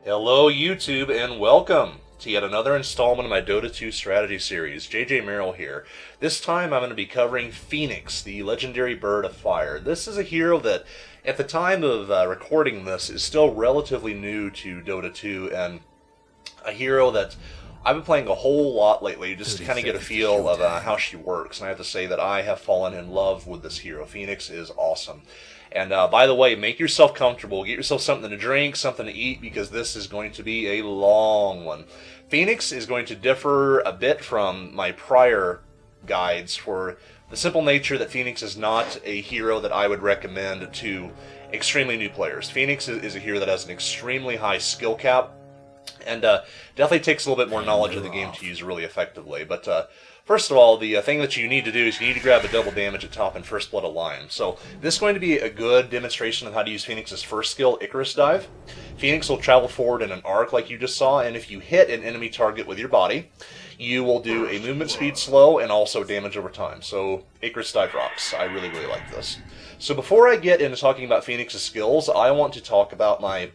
Hello YouTube and welcome to yet another installment of my Dota 2 strategy series. JJ Merrill here. This time I'm going to be covering Phoenix, the legendary bird of fire. This is a hero that at the time of recording this is still relatively new to Dota 2 and a hero that I've been playing a whole lot lately just to kind of get a feel of how she works. And I have to say that I have fallen in love with this hero. Phoenix is awesome. And by the way, make yourself comfortable. Get yourself something to drink, something to eat, because this is going to be a long one. Phoenix is going to differ a bit from my prior guides for the simple nature that Phoenix is not a hero that I would recommend to extremely new players. Phoenix is a hero that has an extremely high skill cap, and definitely takes a little bit more knowledge of the game to use really effectively. But first of all, the thing that you need to do is you need to grab a double damage at top and First Blood Lion. So this is going to be a good demonstration of how to use Phoenix's first skill, Icarus Dive. Phoenix will travel forward in an arc like you just saw, and if you hit an enemy target with your body, you will do a movement speed slow and also damage over time. So Icarus Dive rocks. I really, really like this. So before I get into talking about Phoenix's skills, I want to talk about my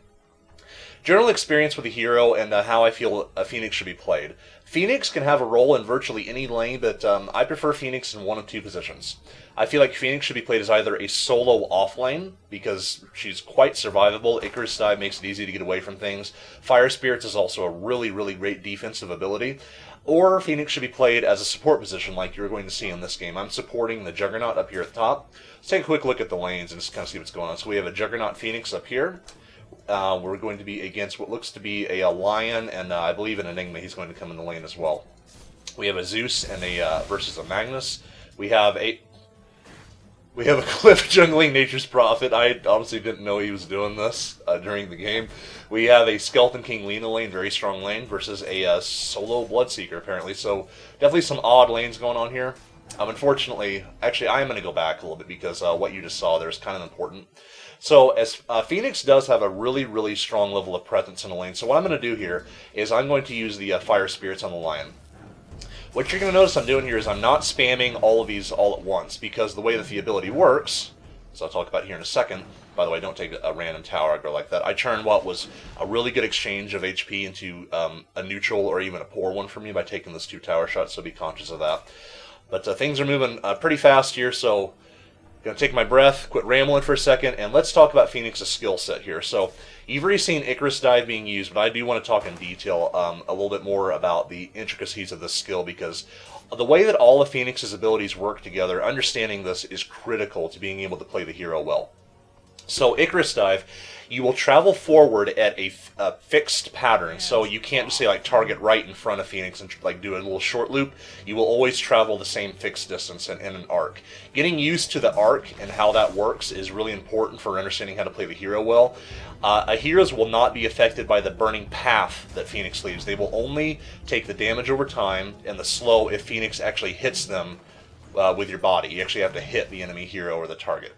general experience with the hero and how I feel a Phoenix should be played. Phoenix can have a role in virtually any lane, but I prefer Phoenix in one of two positions. I feel like Phoenix should be played as either a solo off lane, because she's quite survivable. Icarus Dive makes it easy to get away from things. Fire Spirits is also a really, really great defensive ability. Or Phoenix should be played as a support position like you're going to see in this game. I'm supporting the Juggernaut up here at the top. Let's take a quick look at the lanes and just kind of see what's going on. So we have a Juggernaut Phoenix up here. We're going to be against what looks to be a Lion, and I believe an Enigma. He's going to come in the lane as well. We have a Zeus and a versus a Magnus. We have a Cliff jungling Nature's Prophet. I honestly didn't know he was doing this during the game. We have a Skeleton King Lina lane, very strong lane, versus a solo Bloodseeker apparently. So definitely some odd lanes going on here. Unfortunately, actually, I am going to go back a little bit because what you just saw there is kind of important. So, as Phoenix does have a really, really strong level of presence in the lane, so what I'm going to do here is I'm going to use the Fire Spirits on the Lion. What you're going to notice I'm doing here is I'm not spamming all of these all at once, because the way that the ability works, so I'll talk about here in a second. By the way, don't take a random tower aggro like that. I turned what was a really good exchange of HP into a neutral or even a poor one for me by taking those 2 tower shots, so be conscious of that. But things are moving pretty fast here, so I'm going to take my breath, quit rambling for a second, and let's talk about Phoenix's skill set here. So you've already seen Icarus Dive being used, but I do want to talk in detail a little bit more about the intricacies of this skill, because the way that all of Phoenix's abilities work together, understanding this is critical to being able to play the hero well. So Icarus Dive, you will travel forward at a fixed pattern, so you can't just say like target right in front of Phoenix and like do a little short loop. You will always travel the same fixed distance in an arc. Getting used to the arc and how that works is really important for understanding how to play the hero well. Heroes will not be affected by the burning path that Phoenix leaves. They will only take the damage over time and the slow if Phoenix actually hits them with your body. You actually have to hit the enemy hero or the target.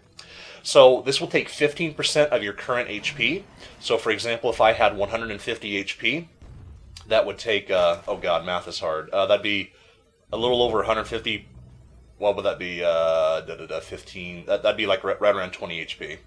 So this will take 15% of your current HP. So for example, if I had 150 HP, that would take, oh god, math is hard. That'd be a little over 150, what would that be, 15, that'd be like right around 20 HP.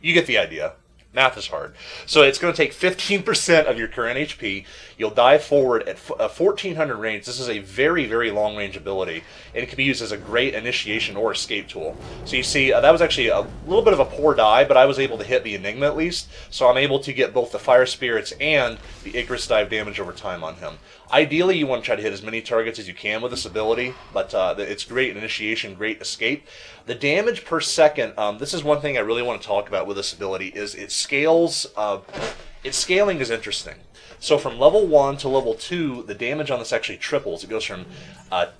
You get the idea. Math is hard. So it's going to take 15% of your current HP. You'll dive forward at 1400 range. This is a very, very long range ability, and it can be used as a great initiation or escape tool. So you see, that was actually a little bit of a poor dive, but I was able to hit the Enigma at least, so I'm able to get both the Fire Spirits and the Icarus Dive damage over time on him. Ideally, you want to try to hit as many targets as you can with this ability, but it's great initiation, great escape. The damage per second, this is one thing I really want to talk about with this ability, is it scales, its scaling is interesting. So from level 1 to level 2, the damage on this actually triples. It goes from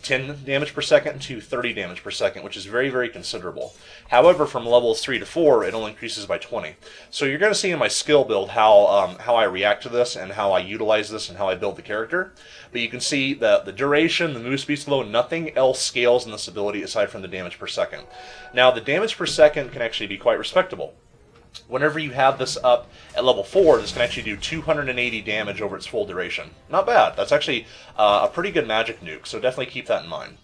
10 damage per second to 30 damage per second, which is very, very considerable. However, from levels 3 to 4, it only increases by 20. So you're going to see in my skill build how I react to this and how I utilize this and how I build the character. But you can see that the duration, the move speed slow, nothing else scales in this ability aside from the damage per second. Now, the damage per second can actually be quite respectable. Whenever you have this up at level 4, this can actually do 280 damage over its full duration. Not bad. That's actually a pretty good magic nuke, so definitely keep that in mind.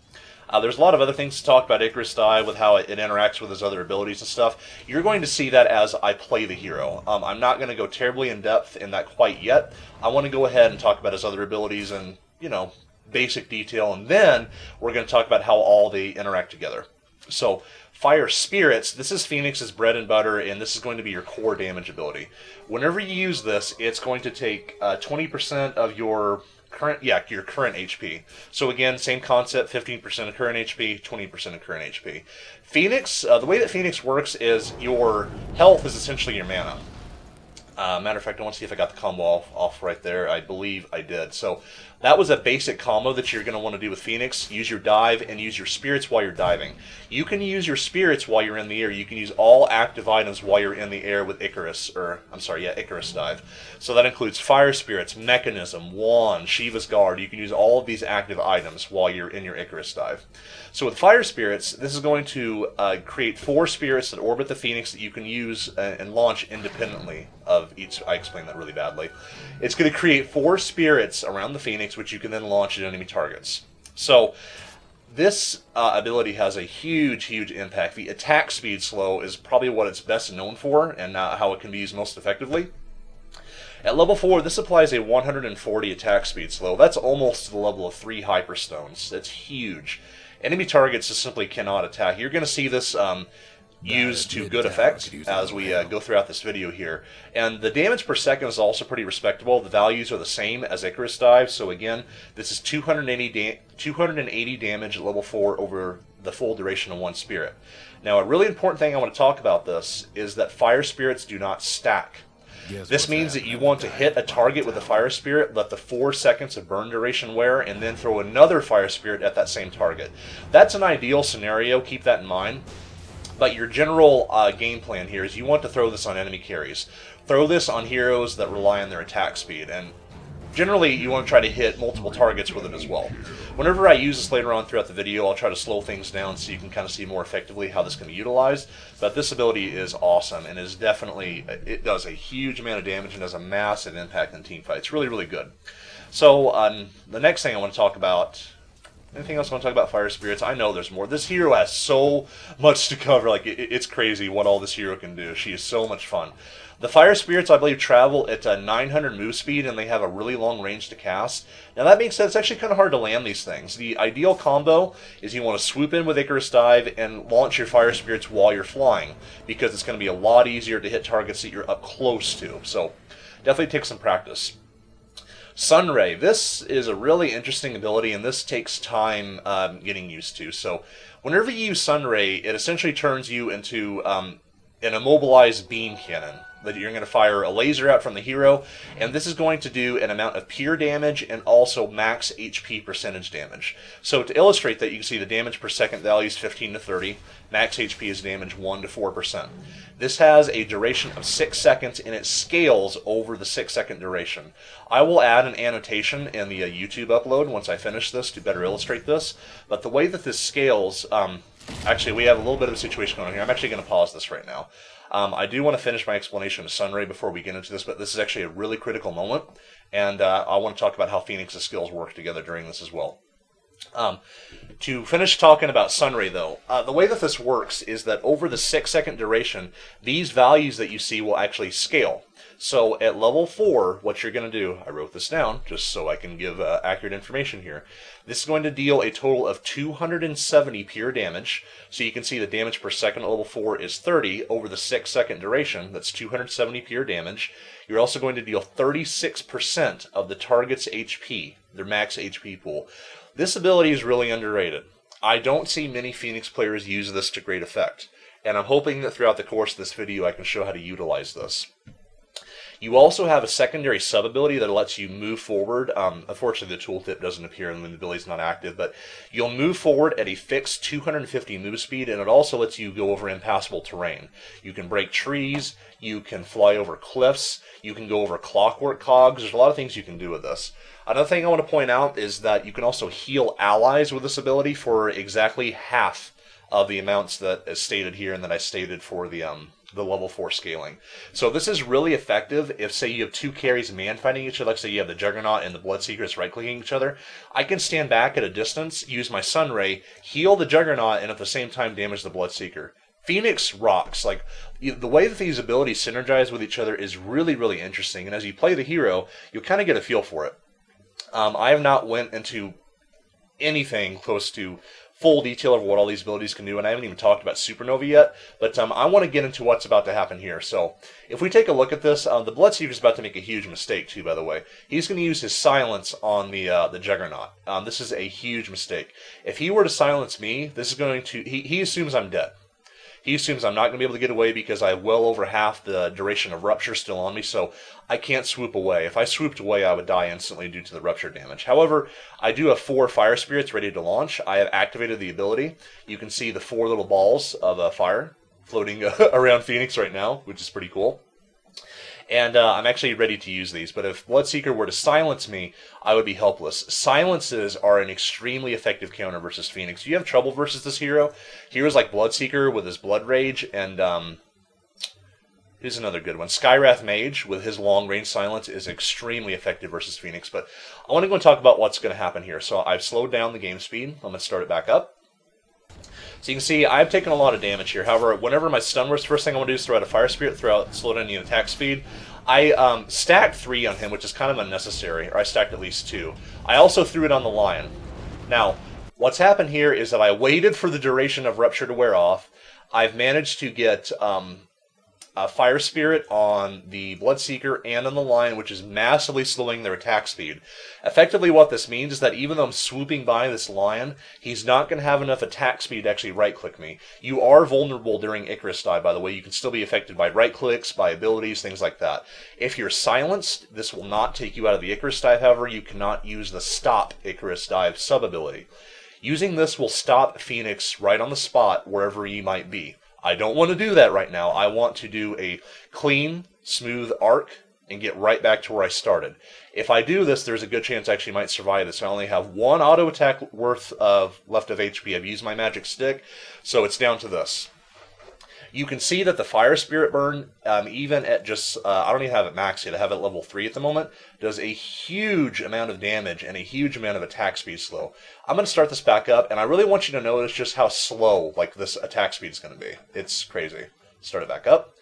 There's a lot of other things to talk about Icarus Dive with how it interacts with his other abilities and stuff. You're going to see that as I play the hero. I'm not going to go terribly in depth in that quite yet. I want to go ahead and talk about his other abilities and, you know, basic detail, and then we're going to talk about how all they interact together. So, Fire Spirits, this is Phoenix's bread and butter, and this is going to be your core damage ability. Whenever you use this, it's going to take 20% of your current HP. So again, same concept, 15% of current HP, 20% of current HP. Phoenix, the way that Phoenix works is your health is essentially your mana. Matter of fact, I want to see if I got the combo off right there. I believe I did. So that was a basic combo that you're going to want to do with Phoenix. Use your dive and use your spirits while you're diving. You can use your spirits while you're in the air. You can use all active items while you're in the air with Icarus, Icarus dive. So that includes Fire Spirits, Mechanism, Wand, Shiva's Guard. You can use all of these active items while you're in your Icarus dive. So with Fire Spirits, this is going to create 4 spirits that orbit the Phoenix that you can use and launch independently of each. I explained that really badly. It's going to create 4 spirits around the Phoenix, which you can then launch at enemy targets. So this ability has a huge impact. The attack speed slow is probably what it's best known for, and how it can be used most effectively. At level 4, this applies a 140 attack speed slow. That's almost to the level of 3 Hyperstones. That's huge. Enemy targets just simply cannot attack. You're going to see this used to good effect as we go throughout this video here. And the damage per second is also pretty respectable. The values are the same as Icarus Dive. So again, this is 280 damage at level 4 over the full duration of 1 spirit. Now, a really important thing I want to talk about this is that Fire Spirits do not stack. This means that you want to hit a target with a Fire Spirit, let the 4 seconds of burn duration wear, and then throw another Fire Spirit at that same target. That's an ideal scenario, keep that in mind. But your general game plan here is you want to throw this on enemy carries. Throw this on heroes that rely on their attack speed, and generally you want to try to hit multiple targets with it as well. Whenever I use this later on throughout the video, I'll try to slow things down so you can kind of see more effectively how this can be utilized. But this ability is awesome, and is definitely, it does a huge amount of damage and has a massive impact in team fights. Really, really good. So the next thing I want to talk about, anything else I want to talk about Fire Spirits? I know there's more. This hero has so much to cover. Like, it's crazy what all this hero can do. She is so much fun. The Fire Spirits, I believe, travel at 900 move speed, and they have a really long range to cast. Now, that being said, it's actually kind of hard to land these things. The ideal combo is you want to swoop in with Icarus Dive and launch your Fire Spirits while you're flying, because it's going to be a lot easier to hit targets that you're up close to. So, definitely take some practice. Sunray. This is a really interesting ability, and this takes time getting used to. So, whenever you use Sunray, it essentially turns you into an immobilized beam cannon. That you're going to fire a laser out from the hero, and this is going to do an amount of pure damage and also max HP percentage damage. So to illustrate that, you can see the damage per second value is 15 to 30. Max HP is damage 1 to 4%. This has a duration of 6 seconds, and it scales over the 6-second duration. I will add an annotation in the YouTube upload once I finish this to better illustrate this. But the way that this scales, actually we have a little bit of a situation going on here. I'm actually going to pause this right now. I do want to finish my explanation of Sunray before we get into this, but this is actually a really critical moment, and I want to talk about how Phoenix's skills work together during this as well. To finish talking about Sunray, though, the way that this works is that over the 6-second duration, these values that you see will actually scale. So at level 4, what you're going to do, I wrote this down just so I can give accurate information here. This is going to deal a total of 270 pure damage. So you can see the damage per second at level 4 is 30 over the 6-second duration. That's 270 pure damage. You're also going to deal 36% of the target's HP, their max HP pool. This ability is really underrated. I don't see many Phoenix players use this to great effect, and I'm hoping that throughout the course of this video I can show how to utilize this. You also have a secondary sub-ability that lets you move forward. Unfortunately, the tooltip doesn't appear and the ability is not active, but you'll move forward at a fixed 250 move speed, and it also lets you go over impassable terrain. You can break trees, you can fly over cliffs, you can go over clockwork cogs. There's a lot of things you can do with this. Another thing I want to point out is that you can also heal allies with this ability for exactly half of the amounts that is stated here and that I stated for the the level 4 scaling. So this is really effective if, say, you have two carries man-fighting each other, like say you have the Juggernaut and the Bloodseekers right-clicking each other. I can stand back at a distance, use my Sunray, heal the Juggernaut, and at the same time damage the Bloodseeker. Phoenix rocks. Like, the way that these abilities synergize with each other is really, really interesting, and as you play the hero, you'll kind of get a feel for it. I have not went into anything close to full detail of what all these abilities can do, and I haven't even talked about Supernova yet, but I want to get into what's about to happen here. So, if we take a look at this, the Bloodseeker's about to make a huge mistake, too, by the way. He's going to use his silence on the Juggernaut. This is a huge mistake. If he were to silence me, this is going to... He assumes I'm dead. He assumes I'm not going to be able to get away because I have well over half the duration of Rupture still on me, so I can't swoop away. If I swooped away, I would die instantly due to the Rupture damage. However, I do have 4 Fire Spirits ready to launch. I have activated the ability. You can see the 4 little balls of fire floating around Phoenix right now, which is pretty cool. And I'm actually ready to use these, but if Bloodseeker were to silence me, I would be helpless. Silences are an extremely effective counter versus Phoenix. You have trouble versus this hero. Heroes like Bloodseeker with his Blood Rage, and here's another good one. Skywrath Mage with his long-range silence is extremely effective versus Phoenix, but I want to go and talk about what's going to happen here. So I've slowed down the game speed. I'm going to start it back up. So you can see I've taken a lot of damage here. However, whenever my stun burst, first thing I want to do is throw out a Fire Spirit, slow down the attack speed. I stacked 3 on him, which is kind of unnecessary, or I stacked at least 2. I also threw it on the Lion. Now, what's happened here is that I waited for the duration of Rupture to wear off. I've managed to get a Fire Spirit on the Bloodseeker and on the Lion, which is massively slowing their attack speed. Effectively, what this means is that even though I'm swooping by this Lion, he's not going to have enough attack speed to actually right-click me. You are vulnerable during Icarus Dive, by the way. You can still be affected by right-clicks, by abilities, things like that. If you're silenced, this will not take you out of the Icarus Dive. However, you cannot use the Stop Icarus Dive sub-ability. Using this will stop Phoenix right on the spot, wherever you might be. I don't want to do that right now. I want to do a clean, smooth arc and get right back to where I started. If I do this, there's a good chance I actually might survive this. I only have 1 auto attack worth of left of HP. I've used my magic stick, so it's down to this. You can see that the Fire Spirit burn, even at just, I don't even have it maxed yet, I have it level 3 at the moment, does a huge amount of damage and a huge amount of attack speed slow. I'm going to start this back up, and I really want you to notice just how slow this attack speed is going to be. It's crazy. Start it back up.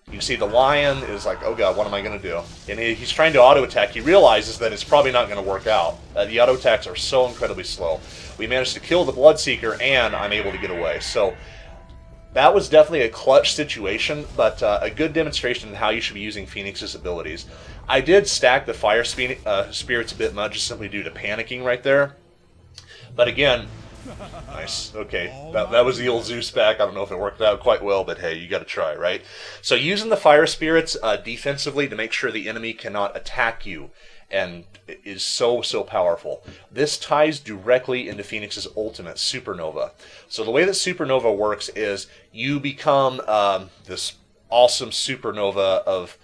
You can see the Lion is like, oh god, what am I going to do? And he's trying to auto-attack. He realizes that it's probably not going to work out. The auto-attacks are so incredibly slow. We managed to kill the Bloodseeker, and I'm able to get away. So that was definitely a clutch situation, but a good demonstration of how you should be using Phoenix's abilities. I did stack the Fire Spirits a bit much, just simply due to panicking right there. But again, nice. Okay, that was the old Zeus back. I don't know if it worked out quite well, but hey, you got to try, right? So using the Fire Spirits defensively to make sure the enemy cannot attack you and it is so powerful. This ties directly into Phoenix's ultimate, Supernova. So the way that Supernova works is you become this awesome supernova of...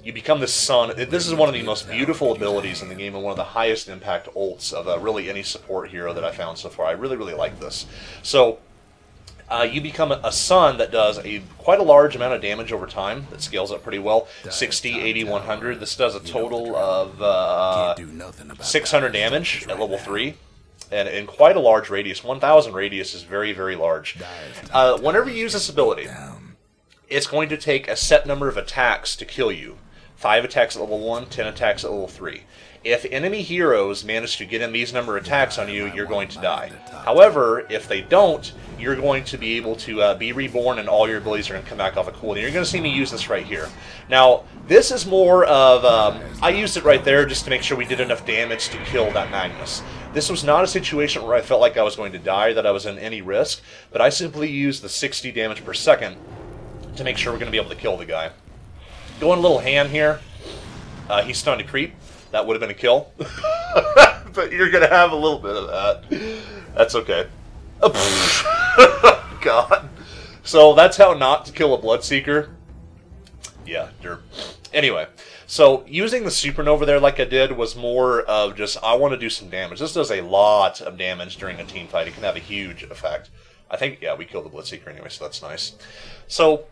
You become the sun. This is one of the most beautiful abilities in the game and one of the highest impact ults of really any support hero that I found so far. I really like this. So you become a sun that does quite a large amount of damage over time. That scales up pretty well. 60, 80, 100. This does a total of 600 damage at level 3. And in quite a large radius. 1,000 radius is very large. Whenever you use this ability, it's going to take a set number of attacks to kill you. 5 attacks at level 1, 10 attacks at level 3. If enemy heroes manage to get in these number of attacks on you, you're going to die. However, if they don't, you're going to be able to be reborn and all your abilities are going to come back off a cooldown. You're going to see me use this right here. Now, this is more of... I used it right there just to make sure we did enough damage to kill that Magnus. This was not a situation where I felt like I was going to die, that I was in any risk, but I simply used the 60 damage per second to make sure we're going to be able to kill the guy. Going a little hand here. He's stunned to creep. That would have been a kill. But you're going to have a little bit of that. That's okay. God. So that's how not to kill a Bloodseeker. Yeah, derp. Anyway, so using the Supernova there like I did was more of just, I want to do some damage. This does a lot of damage during a team fight. It can have a huge effect. I think, yeah, we killed the Bloodseeker anyway, so that's nice. So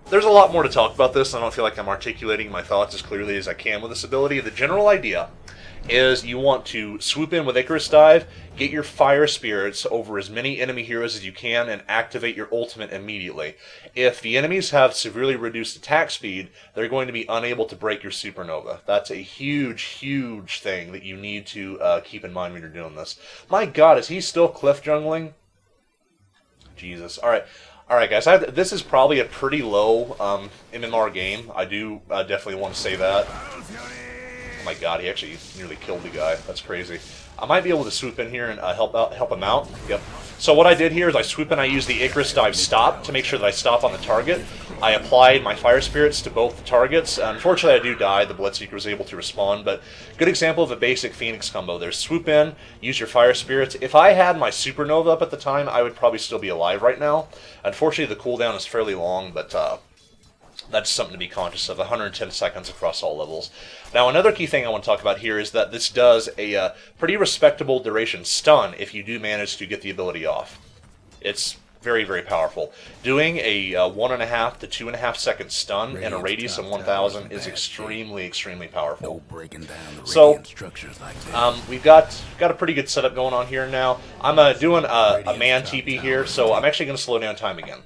there's a lot more to talk about this. I don't feel like I'm articulating my thoughts as clearly as I can with this ability. The general idea is you want to swoop in with Icarus Dive, get your Fire Spirits over as many enemy heroes as you can, and activate your ultimate immediately. If the enemies have severely reduced attack speed, they're going to be unable to break your Supernova. That's a huge, huge thing that you need to keep in mind when you're doing this. My god, is he still cliff jungling? Jesus. Alright, guys, this is probably a pretty low MMR game. I do definitely want to say that. Oh my god, he actually nearly killed the guy. That's crazy. I might be able to swoop in here and help him out. Yep. So what I did here is I swoop in, I used the Icarus Dive stop to make sure that I stop on the target. I applied my Fire Spirits to both the targets. Unfortunately, I do die. The Bloodseeker was able to respond, but good example of a basic Phoenix combo. There's swoop in, use your Fire Spirits. If I had my Supernova up at the time, I would probably still be alive right now. Unfortunately, the cooldown is fairly long, but that's something to be conscious of. 110 seconds across all levels. Now, another key thing I want to talk about here is that this does a pretty respectable duration stun if you do manage to get the ability off. It's very, very powerful. Doing a 1.5 to 2.5 second stun in a radius of 1,000 is extremely, extremely powerful. So, we've got a pretty good setup going on here now. I'm doing a man TP here, so I'm actually going to slow down time again.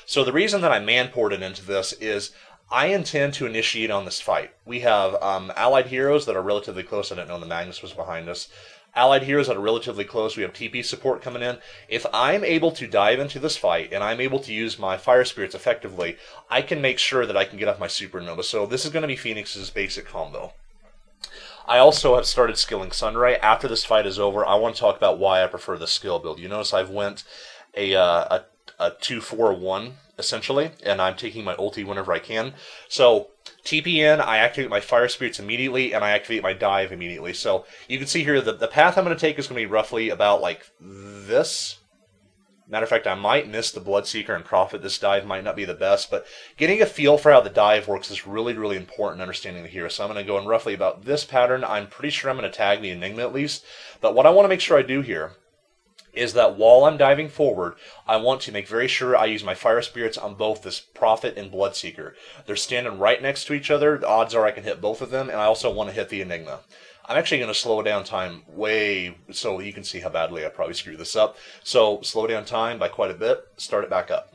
So the reason that I man-ported into this is I intend to initiate on this fight. We have allied heroes that are relatively close. I didn't know the Magnus was behind us. Allied heroes that are relatively close. We have TP support coming in. If I'm able to dive into this fight and I'm able to use my Fire Spirits effectively, I can make sure that I can get off my Supernova. So this is going to be Phoenix's basic combo. I also have started skilling Sunray. After this fight is over, I want to talk about why I prefer this skill build. You notice I've went a 2-4-1 essentially, and I'm taking my ulti whenever I can. So TP in, I activate my Fire Spirits immediately, and I activate my dive immediately. So you can see here that the path I'm going to take is going to be roughly about like this. Matter of fact, I might miss the Bloodseeker and Prophet. This dive might not be the best, but getting a feel for how the dive works is really, really important in understanding the hero. So I'm going to go in roughly about this pattern. I'm pretty sure I'm going to tag the Enigma at least. But what I want to make sure I do here is that while I'm diving forward, I want to make very sure I use my Fire Spirits on both this Prophet and Bloodseeker. They're standing right next to each other. The odds are I can hit both of them, and I also want to hit the Enigma. I'm actually going to slow down time way, so you can see how badly I probably screwed this up. So slow down time by quite a bit, start it back up.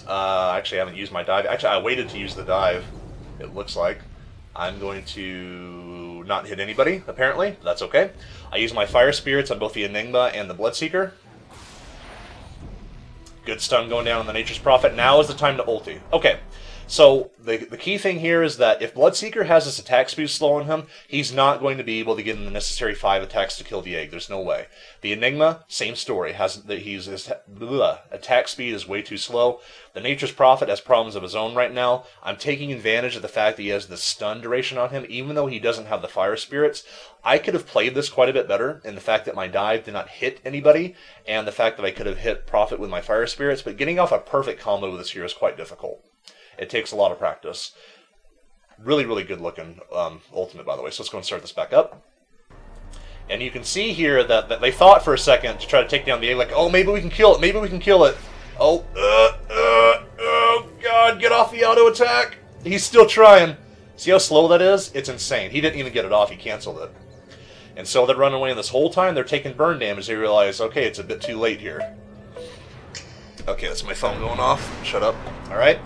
Actually, I haven't used my dive. Actually, I waited to use the dive, it looks like. I'm going to not hit anybody, apparently. But that's okay. I use my Fire Spirits on both the Enigma and the Bloodseeker. Good stun going down on the Nature's Prophet. Now is the time to ulti. Okay, so the key thing here is that if Bloodseeker has his attack speed slowing him, he's not going to be able to get in the necessary 5 attacks to kill the egg. There's no way. The Enigma, same story. His attack speed is way too slow. The Nature's Prophet has problems of his own right now. I'm taking advantage of the fact that he has the stun duration on him, even though he doesn't have the Fire Spirits. I could have played this quite a bit better in the fact that my dive did not hit anybody, and the fact that I could have hit Prophet with my Fire Spirits, but getting off a perfect combo with this hero is quite difficult. It takes a lot of practice. Really, really good looking ultimate, by the way. So let's go and start this back up. And you can see here that they thought for a second to try to take down the egg, like, oh, maybe we can kill it, maybe we can kill it. Oh, oh God, get off the auto attack. He's still trying. See how slow that is? It's insane. He didn't even get it off, he canceled it. And so they're running away, and this whole time they're taking burn damage. They realize, okay, it's a bit too late here. Okay, that's my phone going off. Shut up. Alright.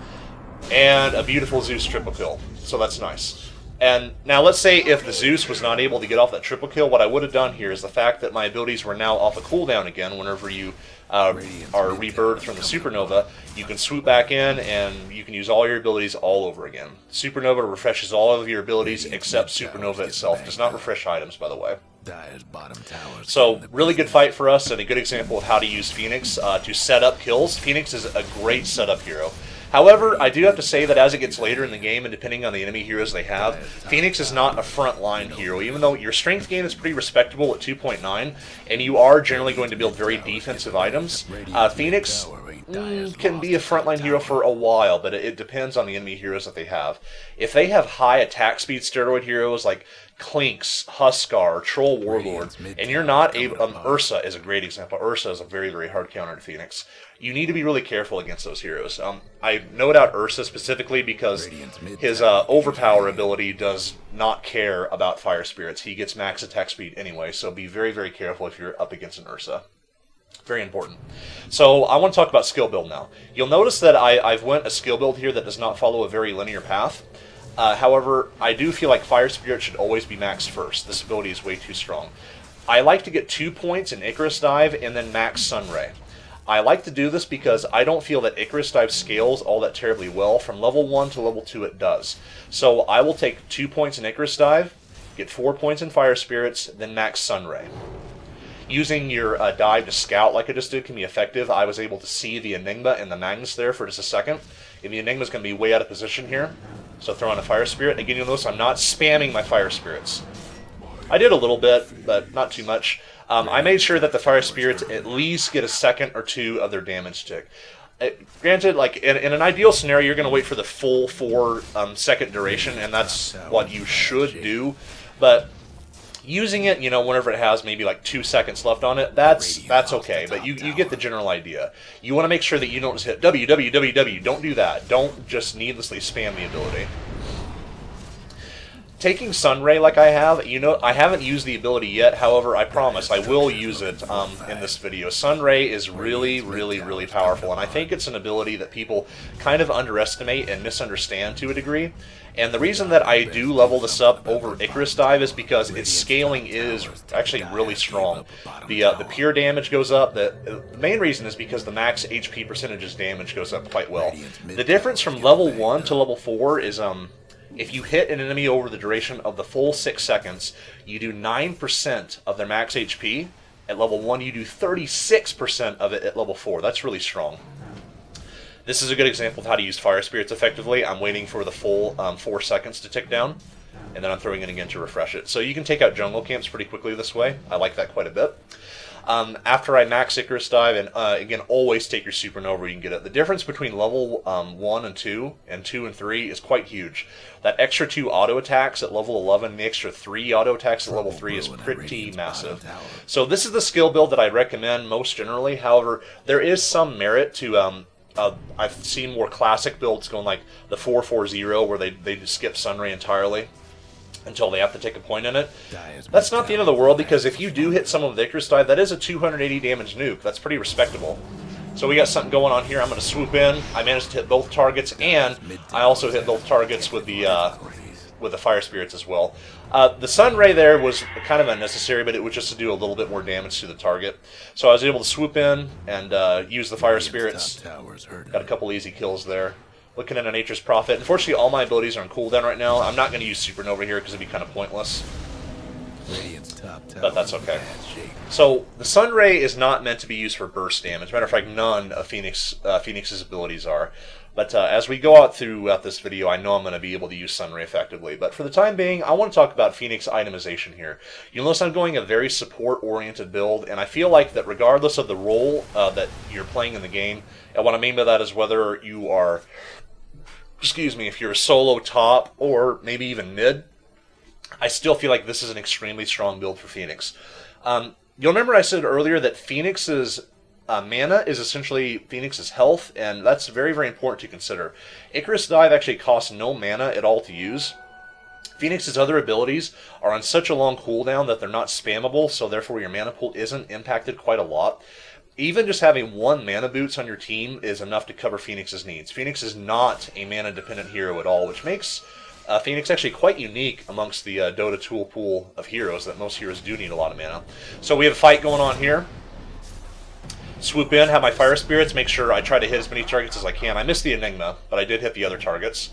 And a beautiful Zeus triple kill. So that's nice. And now let's say if the Zeus was not able to get off that triple kill, what I would have done here is the fact that my abilities were now off a cooldown again. Whenever you are rebirthed from the Supernova, you can swoop back in and you can use all your abilities all over again. Supernova refreshes all of your abilities except Supernova itself. Does not refresh items, by the way. So, really good fight for us, and a good example of how to use Phoenix to set up kills. Phoenix is a great setup hero. However, I do have to say that as it gets later in the game, and depending on the enemy heroes they have, Phoenix is not a front-line hero. Even though your strength gain is pretty respectable at 2.9, and you are generally going to build very defensive items, Phoenix can be a frontline hero for a while, but it depends on the enemy heroes that they have. If they have high attack speed steroid heroes like Clinks, Huskar, Troll Warlord, and you're not able... Ursa is a great example. Ursa is a very, very hard counter to Phoenix. You need to be really careful against those heroes. I note out Ursa specifically because his overpower ability does not care about fire spirits. He gets max attack speed anyway, so be very, very careful if you're up against an Ursa. Very important. So I want to talk about skill build now. You'll notice that I've went a skill build here that does not follow a very linear path. However, I do feel like Fire Spirit should always be maxed first. This ability is way too strong. I like to get 2 points in Icarus Dive and then max Sunray. I like to do this because I don't feel that Icarus Dive scales all that terribly well. From level 1 to level 2 it does. So I will take 2 points in Icarus Dive, get 4 points in Fire Spirits, then max Sunray. Using your dive to scout like I just did can be effective. I was able to see the Enigma and the Magnus there for just a second. And the Enigma's going to be way out of position here. So throw on a Fire Spirit. Again, you'll notice I'm not spamming my Fire Spirits. I did a little bit, but not too much. I made sure that the Fire Spirits at least get a second or two of their damage tick. Granted, like in an ideal scenario, you're going to wait for the full 4-second duration, and that's what you should do. But using it, you know, whenever it has maybe like 2 seconds left on it, that's okay. But you get the general idea. You want to make sure that you don't just hit W, W, W, W. Don't do that. Don't just needlessly spam the ability. Taking Sunray like I have, you know, I haven't used the ability yet. However, I promise I will use it in this video. Sunray is really, really, really powerful, and I think it's an ability that people kind of underestimate and misunderstand to a degree. And the reason that I do level this up over Icarus Dive is because its scaling is actually really strong. The pure damage goes up. The main reason is because the max HP percentages damage goes up quite well. The difference from level 1 to level 4 is if you hit an enemy over the duration of the full 6 seconds, you do 9% of their max HP. At level 1, you do 36% of it at level 4. That's really strong. This is a good example of how to use Fire Spirits effectively. I'm waiting for the full 4 seconds to tick down, and then I'm throwing it again to refresh it. So you can take out jungle camps pretty quickly this way. I like that quite a bit. After I max Icarus Dive, and again, always take your Supernova where you can get it. The difference between level 1 and 2 and 3 is quite huge. That extra 2 auto attacks at level 11, the extra 3 auto attacks at level 3 is pretty massive. So this is the skill build that I recommend most generally. However, there is some merit to... I've seen more classic builds going like the 4-4-0 where they just skip Sunray entirely until they have to take a point in it. That's not the end of the world, because if you do hit someone with Icarus Dive, that is a 280 damage nuke. That's pretty respectable. So we got something going on here. I'm going to swoop in. I managed to hit both targets, and I also hit both targets with the Fire Spirits as well. The Sunray there was kind of unnecessary, but it was just to do a little bit more damage to the target. So I was able to swoop in and use the Fire Spirits. Got a couple easy kills there. Looking at a Nature's Prophet. Unfortunately, all my abilities are on cooldown right now. I'm not going to use Supernova here because it'd be kind of pointless. But that's okay. So the Sunray is not meant to be used for burst damage. Matter of fact, none of Phoenix's abilities are. But as we go out throughout this video, I know I'm going to be able to use Sunray effectively. But for the time being, I want to talk about Phoenix itemization here. You'll notice I'm going a very support-oriented build, and I feel like that regardless of the role that you're playing in the game, and what I mean by that is whether you are, if you're a solo top or maybe even mid, I still feel like this is an extremely strong build for Phoenix. You'll remember I said earlier that Phoenix's mana is essentially Phoenix's health, and that's very, very important to consider. Icarus Dive actually costs no mana at all to use. Phoenix's other abilities are on such a long cooldown that they're not spammable, so therefore your mana pool isn't impacted quite a lot. Even just having 1 mana boots on your team is enough to cover Phoenix's needs. Phoenix is not a mana-dependent hero at all, which makes Phoenix actually quite unique amongst the Dota tool pool of heroes, that most heroes do need a lot of mana. So we have a fight going on here. Swoop in, have my Fire Spirits, make sure I try to hit as many targets as I can. I missed the Enigma, but I did hit the other targets.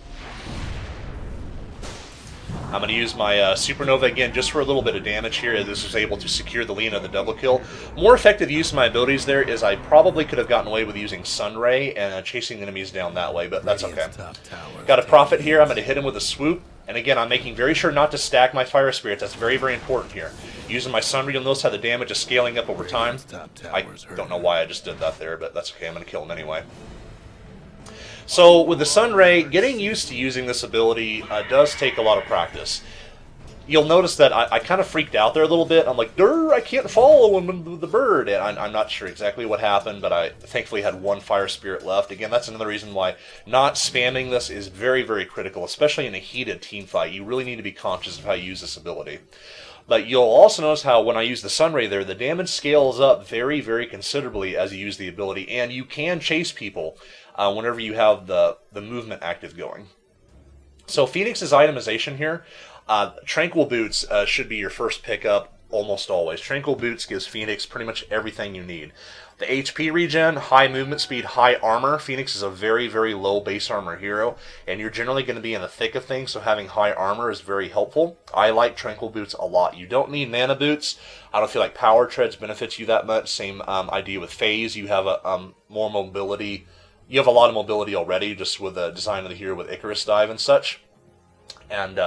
I'm going to use my Supernova again just for a little bit of damage here. This was able to secure the Lena, the double kill. More effective use of my abilities there is I probably could have gotten away with using Sunray and chasing enemies down that way, but that's okay. Got a Prophet here. I'm going to hit him with a swoop. And again, I'm making very sure not to stack my Fire Spirits. That's very, very important here. Using my Sunray, you'll notice how the damage is scaling up over time. I don't know why I just did that there, but that's okay. I'm going to kill him anyway. So with the Sunray, getting used to using this ability does take a lot of practice. You'll notice that I kind of freaked out there a little bit. I'm like, "Durr, I can't follow him with the bird." And I'm not sure exactly what happened, but I thankfully had one Fire Spirit left. Again, that's another reason why not spamming this is very, very critical, especially in a heated team fight. You really need to be conscious of how you use this ability. But you'll also notice how when I use the Sunray there, the damage scales up very, very considerably as you use the ability, and you can chase people whenever you have the movement active going. So Phoenix's itemization here, Tranquil Boots should be your first pickup almost always. Tranquil Boots gives Phoenix pretty much everything you need. The HP regen, high movement speed, high armor. Phoenix is a very, very low base armor hero, and you're generally going to be in the thick of things, so having high armor is very helpful. I like Tranquil Boots a lot. You don't need Mana Boots. I don't feel like Power Treads benefits you that much. Same idea with Phase. You have more mobility. You have a lot of mobility already, just with the design of the hero with Icarus Dive and such. And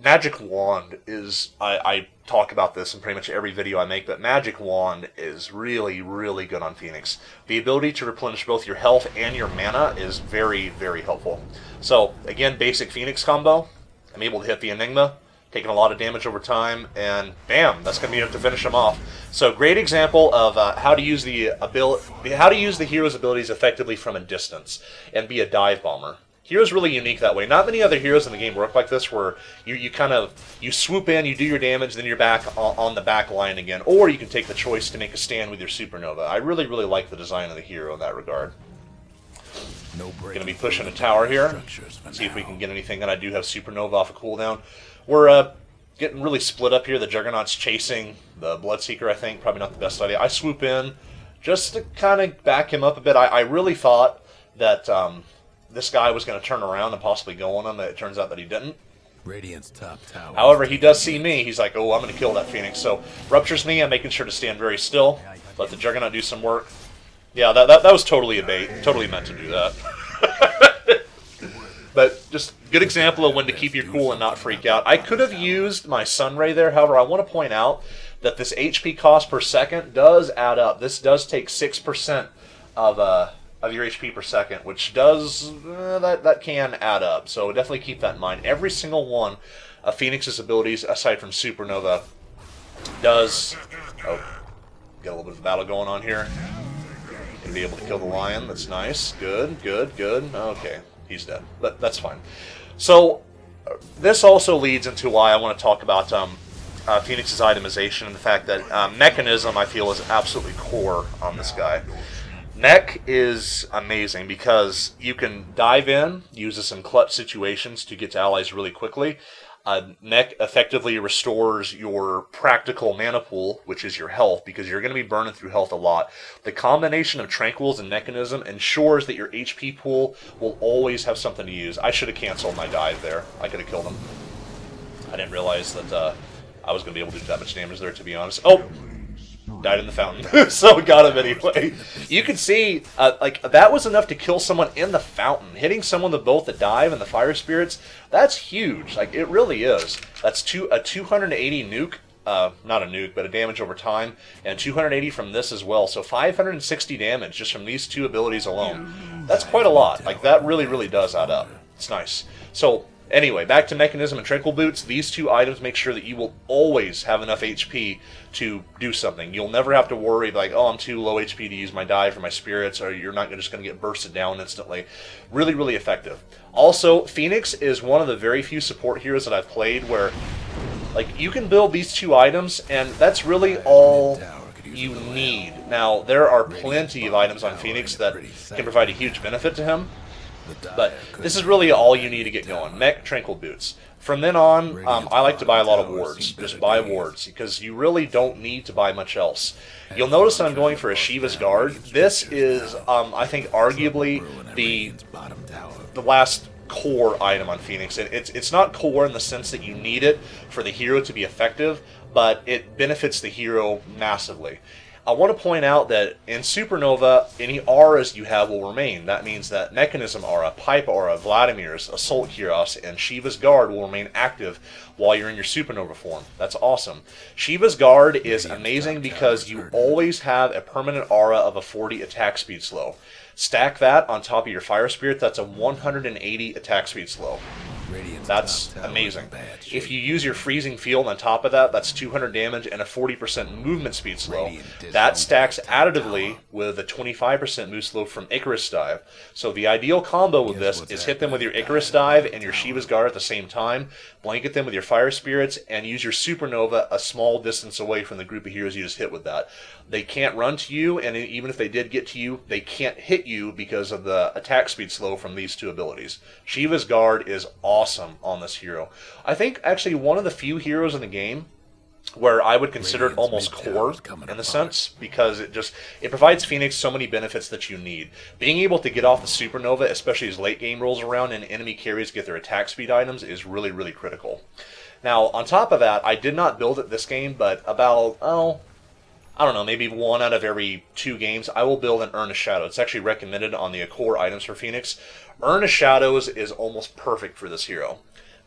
Magic Wand is, I talk about this in pretty much every video I make, but Magic Wand is really, really good on Phoenix. The ability to replenish both your health and your mana is very, very helpful. So, again, basic Phoenix combo. I'm able to hit the Enigma, taking a lot of damage over time, and bam, that's going to be enough to finish him off. So, great example of how to use the hero's abilities effectively from a distance and be a dive bomber. Hero's really unique that way. Not many other heroes in the game work like this, where you swoop in, you do your damage, then you're back on the back line again. Or you can take the choice to make a stand with your Supernova. I really, really like the design of the hero in that regard. Going to be pushing a tower here. See if we can get anything. And I do have Supernova off a cooldown. We're getting really split up here. The Juggernaut's chasing the Bloodseeker, I think. Probably not the best idea. I swoop in just to kind of back him up a bit. I really thought that this guy was going to turn around and possibly go on him. It turns out that he didn't. Radiant's top tower. However, he does see me. He's like, "Oh, I'm going to kill that Phoenix." So ruptures me. I'm making sure to stand very still. Let the Juggernaut do some work. Yeah, that was totally a bait. Totally meant to do that. But just good example of when to keep your cool and not freak out. I could have used my Sunray there. However, I want to point out that this HP cost per second does add up. This does take 6% of your HP per second, which does that can add up. So definitely keep that in mind. Every single one of Phoenix's abilities, aside from Supernova, does. Oh, got a little bit of a battle going on here. Gonna be able to kill the lion. That's nice. Good, good, good. Okay, he's dead, but that's fine. So this also leads into why I want to talk about Phoenix's itemization and the fact that mechanism, I feel, is absolutely core on this guy. Mech is amazing because you can dive in, use this in clutch situations to get to allies really quickly. Mech effectively restores your practical mana pool, which is your health, because you're going to be burning through health a lot. The combination of Tranquils and Mechanism ensures that your HP pool will always have something to use. I should have canceled my dive there. I could have killed him. I didn't realize that I was going to be able to do that much damage there, to be honest. Oh! Died in the fountain. So got him anyway. You can see, like, that was enough to kill someone in the fountain. Hitting someone with both the dive and the fire spirits, that's huge. Like, it really is. That's a 280 nuke, not a nuke, but a damage over time, and 280 from this as well. So 560 damage just from these two abilities alone. That's quite a lot. Like, that really, really does add up. It's nice. So, anyway, back to Mechanism and Tranquil Boots. These two items make sure that you will always have enough HP to do something. You'll never have to worry like, oh, I'm too low HP to use my dive or my spirits, or you're not just going to get bursted down instantly. Really, really effective. Also, Phoenix is one of the very few support heroes that I've played where, like, you can build these two items, and that's really all you need. Now, there are plenty of items on Phoenix that can provide a huge benefit to him. But this is really all you need to get going. Mech, Tranquil Boots. From then on, I like to buy a lot of wards. Just buy wards, because you really don't need to buy much else. You'll notice that I'm going for a Shiva's Guard. This is, I think, arguably the last core item on Phoenix. It's not core in the sense that you need it for the hero to be effective, but it benefits the hero massively. I want to point out that in Supernova, any auras you have will remain. That means that Mechanism Aura, Pipe Aura, Vladimir's, Assault Kyros, and Shiva's Guard will remain active while you're in your Supernova form. That's awesome. Shiva's Guard is amazing because you always have a permanent aura of a 40 attack speed slow. Stack that on top of your Fire Spirit, that's a 180 attack speed slow. That's amazing. If you use your Freezing Field on top of that, that's 200 damage and a 40% movement speed slow. That stacks additively with a 25% move slow from Icarus Dive. So the ideal combo with this is hit them with your Icarus Dive and your Shiva's Guard at the same time, blanket them with your Fire Spirits, and use your Supernova a small distance away from the group of heroes you just hit with that. They can't run to you, and even if they did get to you, they can't hit you because of the attack speed slow from these two abilities. Shiva's Guard is awesome on this hero. I think actually one of the few heroes in the game where I would consider it almost core in a sense, because it provides Phoenix so many benefits that you need. Being able to get off the Supernova, especially as late game rolls around and enemy carries get their attack speed items, is really, really critical. Now, on top of that, I did not build it this game, but about, I don't know, maybe 1 out of every 2 games, I will build an Urn of Shadow. It's actually recommended on the core items for Phoenix. Urn of Shadows is almost perfect for this hero.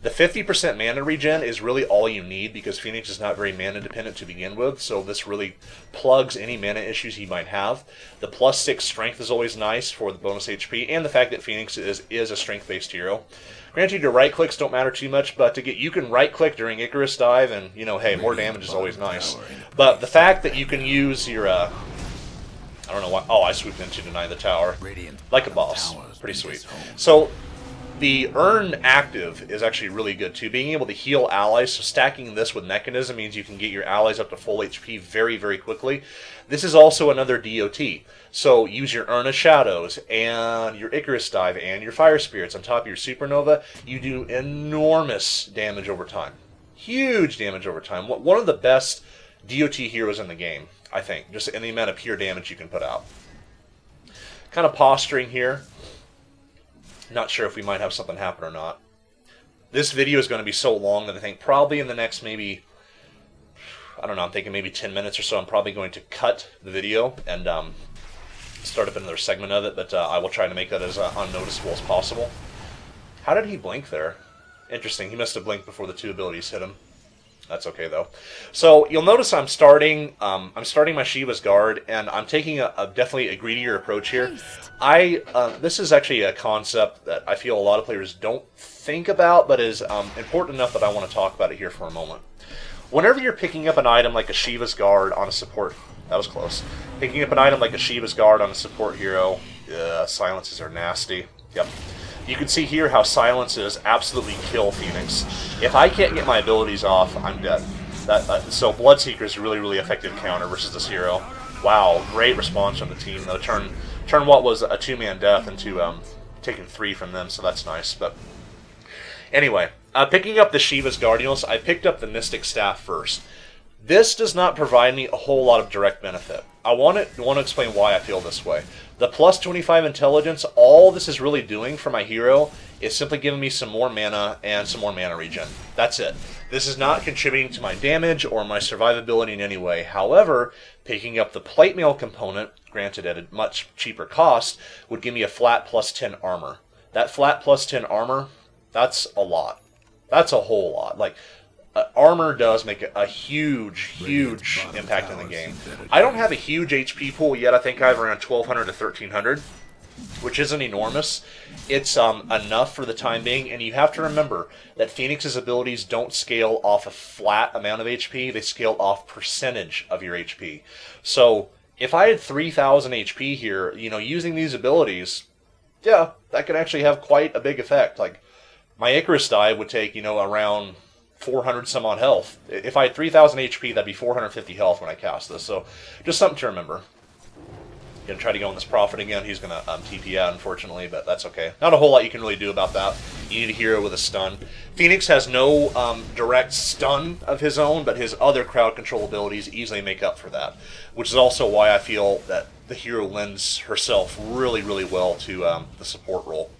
The 50% mana regen is really all you need because Phoenix is not very mana dependent to begin with, so this really plugs any mana issues he might have. The +6 strength is always nice for the bonus HP, and the fact that Phoenix is a strength-based hero. Granted, your right clicks don't matter too much, but you can right click during Icarus Dive, and hey, more damage is always nice. But the fact that you can use your I don't know why. Oh, I swooped in to deny the tower like a boss. Pretty sweet. So the Urn active is actually really good too. Being able to heal allies, so stacking this with Mechanism means you can get your allies up to full HP very, very quickly. This is also another DOT. So use your Urn of Shadows and your Icarus Dive and your Fire Spirits on top of your Supernova. You do enormous damage over time. Huge damage over time. One of the best DOT heroes in the game, I think, just in the amount of pure damage you can put out. Kind of posturing here. Not sure if we might have something happen or not. This video is going to be so long that I think probably in the next maybe, I don't know, I'm thinking maybe 10 minutes or so, I'm probably going to cut the video and start up another segment of it, but I will try to make that as unnoticeable as possible. How did he blink there? Interesting, he must have blinked before the 2 abilities hit him. That's okay though. So you'll notice I'm starting my Shiva's Guard, and I'm taking definitely a greedier approach here. This is actually a concept that I feel a lot of players don't think about, but is important enough that I want to talk about it here for a moment. Whenever you're picking up an item like a Shiva's Guard on a support, that was close. Picking up an item like a Shiva's Guard on a support hero, silences are nasty. Yep. You can see here how silences absolutely kill Phoenix. If I can't get my abilities off, I'm dead. So Bloodseeker is a really, really effective counter versus this hero. Wow, great response from the team though. Turn what was a 2-man death into taking 3 from them, so that's nice. But anyway, picking up the Shiva's Guardians, I picked up the Mystic Staff first. This does not provide me a whole lot of direct benefit. I want to explain why I feel this way. The +25 intelligence, all this is really doing for my hero is simply giving me some more mana and some more mana regen. That's it. This is not contributing to my damage or my survivability in any way. However, picking up the plate mail component, granted at a much cheaper cost, would give me a flat +10 armor. That flat +10 armor, that's a lot. That's a whole lot. Like, armor does make a huge, huge impact in the game. I don't have a huge HP pool yet. I think I have around 1,200 to 1,300, which isn't enormous. It's enough for the time being, and you have to remember that Phoenix's abilities don't scale off a flat amount of HP. They scale off percentage of your HP. So if I had 3,000 HP here, using these abilities, yeah, that could actually have quite a big effect. Like, my Icarus Dive would take, around 400 some odd health. If I had 3,000 HP, that'd be 450 health when I cast this. So just something to remember. Gonna try to go on this Prophet again. He's gonna TP out, unfortunately, but that's okay. Not a whole lot you can really do about that. You need a hero with a stun. Phoenix has no direct stun of his own, but his other crowd control abilities easily make up for that, which is also why I feel that the hero lends herself really, really well to the support role.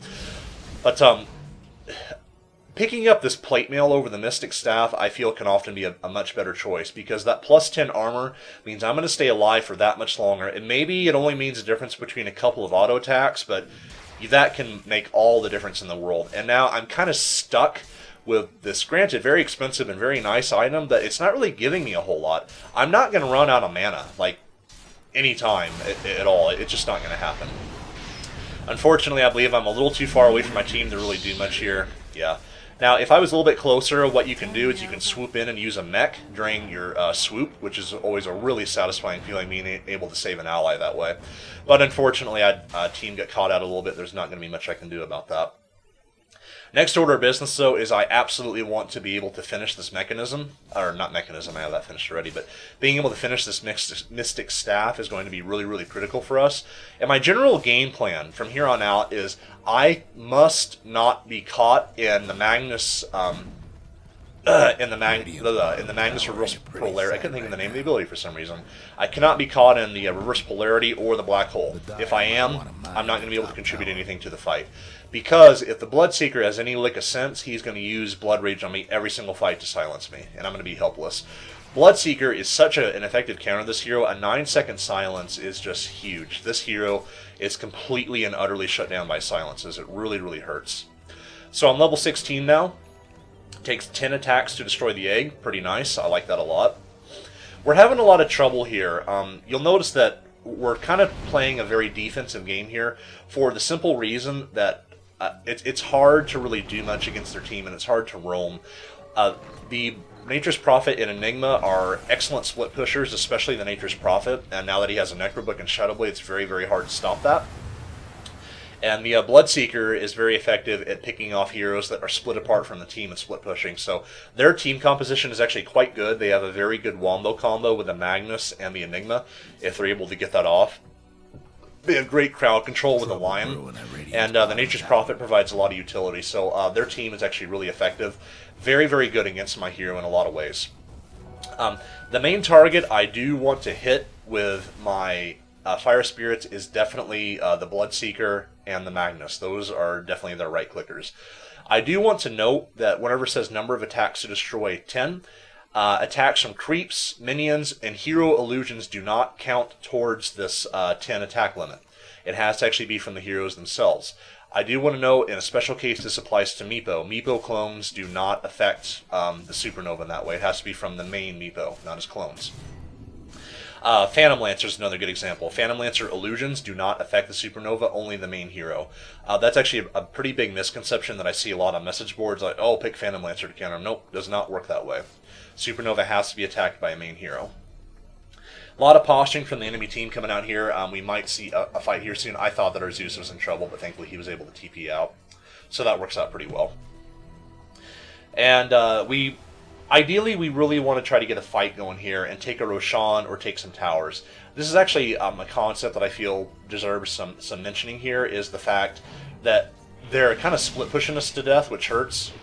But picking up this plate mail over the Mystic Staff, I feel, can often be a much better choice, because that plus 10 armor means I'm going to stay alive for that much longer. And maybe it only means a difference between a couple of auto attacks, but that can make all the difference in the world. And now I'm kind of stuck with this, granted, very expensive and very nice item, but it's not really giving me a whole lot. I'm not going to run out of mana, like, anytime at all. It's just not going to happen. Unfortunately, I believe I'm a little too far away from my team to really do much here. Yeah. Now, if I was a little bit closer, what you can do is you can swoop in and use a mech during your swoop, which is always a really satisfying feeling, being able to save an ally that way. But unfortunately, team got caught out a little bit. There's not going to be much I can do about that. Next order of business, though, is I absolutely want to be able to finish this mechanism. Or not mechanism, I have that finished already, but being able to finish this Mystic Staff is going to be really, really critical for us. And my general game plan from here on out is I must not be caught in the Magnus in the Magnus reverse polarity. I couldn't think of the name of the ability for some reason. I cannot be caught in the reverse polarity or the black hole. If I am, I'm not going to be able to contribute anything to the fight. Because if the Bloodseeker has any lick of sense, he's going to use Blood Rage on me every single fight to silence me, and I'm going to be helpless. Bloodseeker is such an effective counter to this hero. A 9-second silence is just huge. This hero is completely and utterly shut down by silences. It really, really hurts. So I'm level 16 now. Takes 10 attacks to destroy the egg. Pretty nice. I like that a lot. We're having a lot of trouble here. You'll notice that we're kind of playing a very defensive game here for the simple reason that it's hard to really do much against their team, and it's hard to roam. The Nature's Prophet and Enigma are excellent split pushers, especially the Nature's Prophet, and now that he has a Necrobook and Shadowblade, it's very, very hard to stop that. And the Bloodseeker is very effective at picking off heroes that are split apart from the team and split pushing. So their team composition is actually quite good. They have a very good Wombo combo with the Magnus and the Enigma, if they're able to get that off. They have great crowd control with the Lion, and the Nature's Prophet provides a lot of utility. So their team is actually really effective. Very, very good against my hero in a lot of ways. The main target I do want to hit with my Fire Spirits is definitely the Bloodseeker and the Magnus. Those are definitely their right clickers. I do want to note that whenever it says number of attacks to destroy 10, attacks from creeps, minions, and hero illusions do not count towards this 10 attack limit. It has to actually be from the heroes themselves. I do want to note, in a special case, this applies to Meepo. Meepo clones do not affect the Supernova in that way. It has to be from the main Meepo, not his clones. Phantom Lancer is another good example. Phantom Lancer illusions do not affect the Supernova, only the main hero. That's actually a pretty big misconception that I see a lot on message boards, like, oh, pick Phantom Lancer to counter him. Nope, does not work that way. Supernova has to be attacked by a main hero. A lot of posturing from the enemy team coming out here. We might see a fight here soon. I thought that our Zeus was in trouble, but thankfully he was able to TP out. So that works out pretty well. And ideally, we really want to try to get a fight going here and take a Roshan or take some towers. This is actually a concept that I feel deserves some mentioning here, is the fact that they're kind of split pushing us to death, which hurts.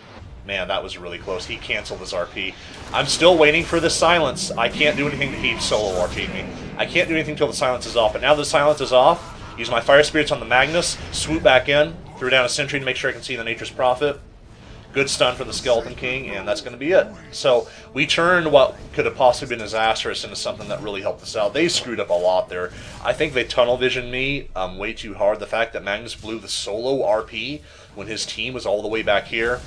Man, that was really close. He canceled his RP. I'm still waiting for the silence. I can't do anything to keep solo RPing me. I can't do anything until the silence is off. But now the silence is off, use my Fire Spirits on the Magnus, swoop back in, threw down a Sentry to make sure I can see the Nature's Prophet. Good stun for the Skeleton King, and that's going to be it. So we turned what could have possibly been disastrous into something that really helped us out. They screwed up a lot there. I think they tunnel visioned me way too hard. The fact that Magnus blew the solo RP when his team was all the way back here,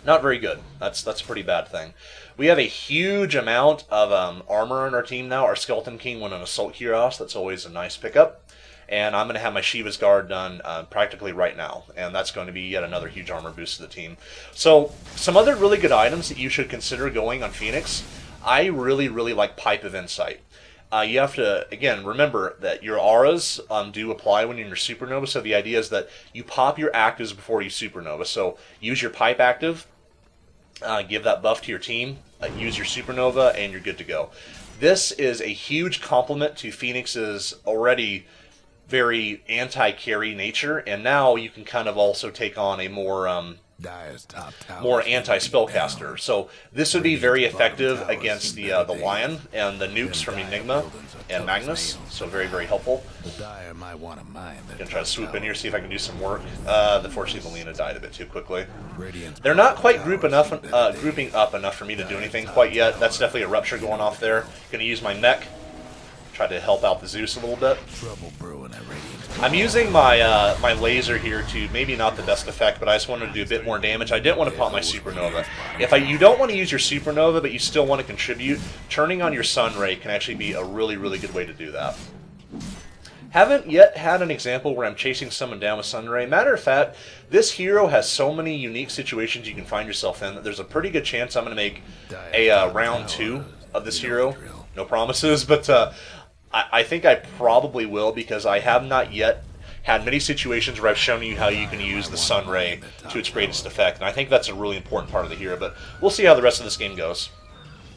not very good. That's a pretty bad thing. We have a huge amount of armor on our team now. Our Skeleton King went on Assault Cuirass. That's always a nice pickup. And I'm going to have my Shiva's Guard done practically right now. And that's going to be yet another huge armor boost to the team. So, some other really good items that you should consider going on Phoenix. I really, really like Pipe of Insight. You have to, again, remember that your auras do apply when you're in your Supernova. So the idea is that you pop your actives before you Supernova. So use your Pipe active, give that buff to your team, use your Supernova, and you're good to go. This is a huge compliment to Phoenix's already very anti-carry nature, and now you can kind of also take on a more Dire's top tower. more anti-spellcaster. So this would be very effective against the Lion and the nukes from Enigma and Magnus. So very, very helpful. The Dire might want to mine. Gonna try to swoop in here, see if I can do some work. Unfortunately, Melina died a bit too quickly. Radiant's They're not quite grouping up enough for me to do anything quite yet. That's definitely a rupture going off there. Gonna use my mech. Try to help out the Zeus a little bit. trouble brewing at Radiant's. I'm using my my laser here to maybe not the best effect, but I just wanted to do a bit more damage. I didn't want to pop my supernova. If you don't want to use your supernova, but you still want to contribute, turning on your sun ray can actually be a really, really good way to do that. Haven't yet had an example where I'm chasing someone down with sun ray. Matter of fact, this hero has so many unique situations you can find yourself in that there's a pretty good chance I'm going to make a round 2 of this hero. No promises, but I think I probably will, because I have not yet had many situations where I've shown you how you can use the sun ray to its greatest effect, and I think that's a really important part of the hero, but we'll see how the rest of this game goes.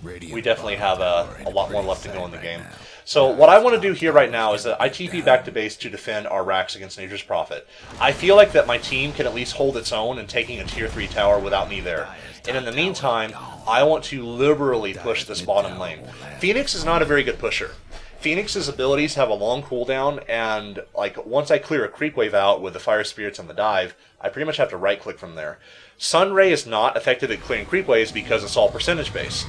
We definitely have a lot more left to go in the game. So what I want to do here right now is that I TP back to base to defend our racks against Nature's Prophet. I feel like that my team can at least hold its own in taking a tier 3 tower without me there. And in the meantime, I want to liberally push this bottom lane. Phoenix is not a very good pusher. Phoenix's abilities have a long cooldown, and like once I clear a creep wave out with the Fire Spirits and the dive, I pretty much have to right click from there. Sun Ray is not effective at clearing creep waves because it's all percentage based.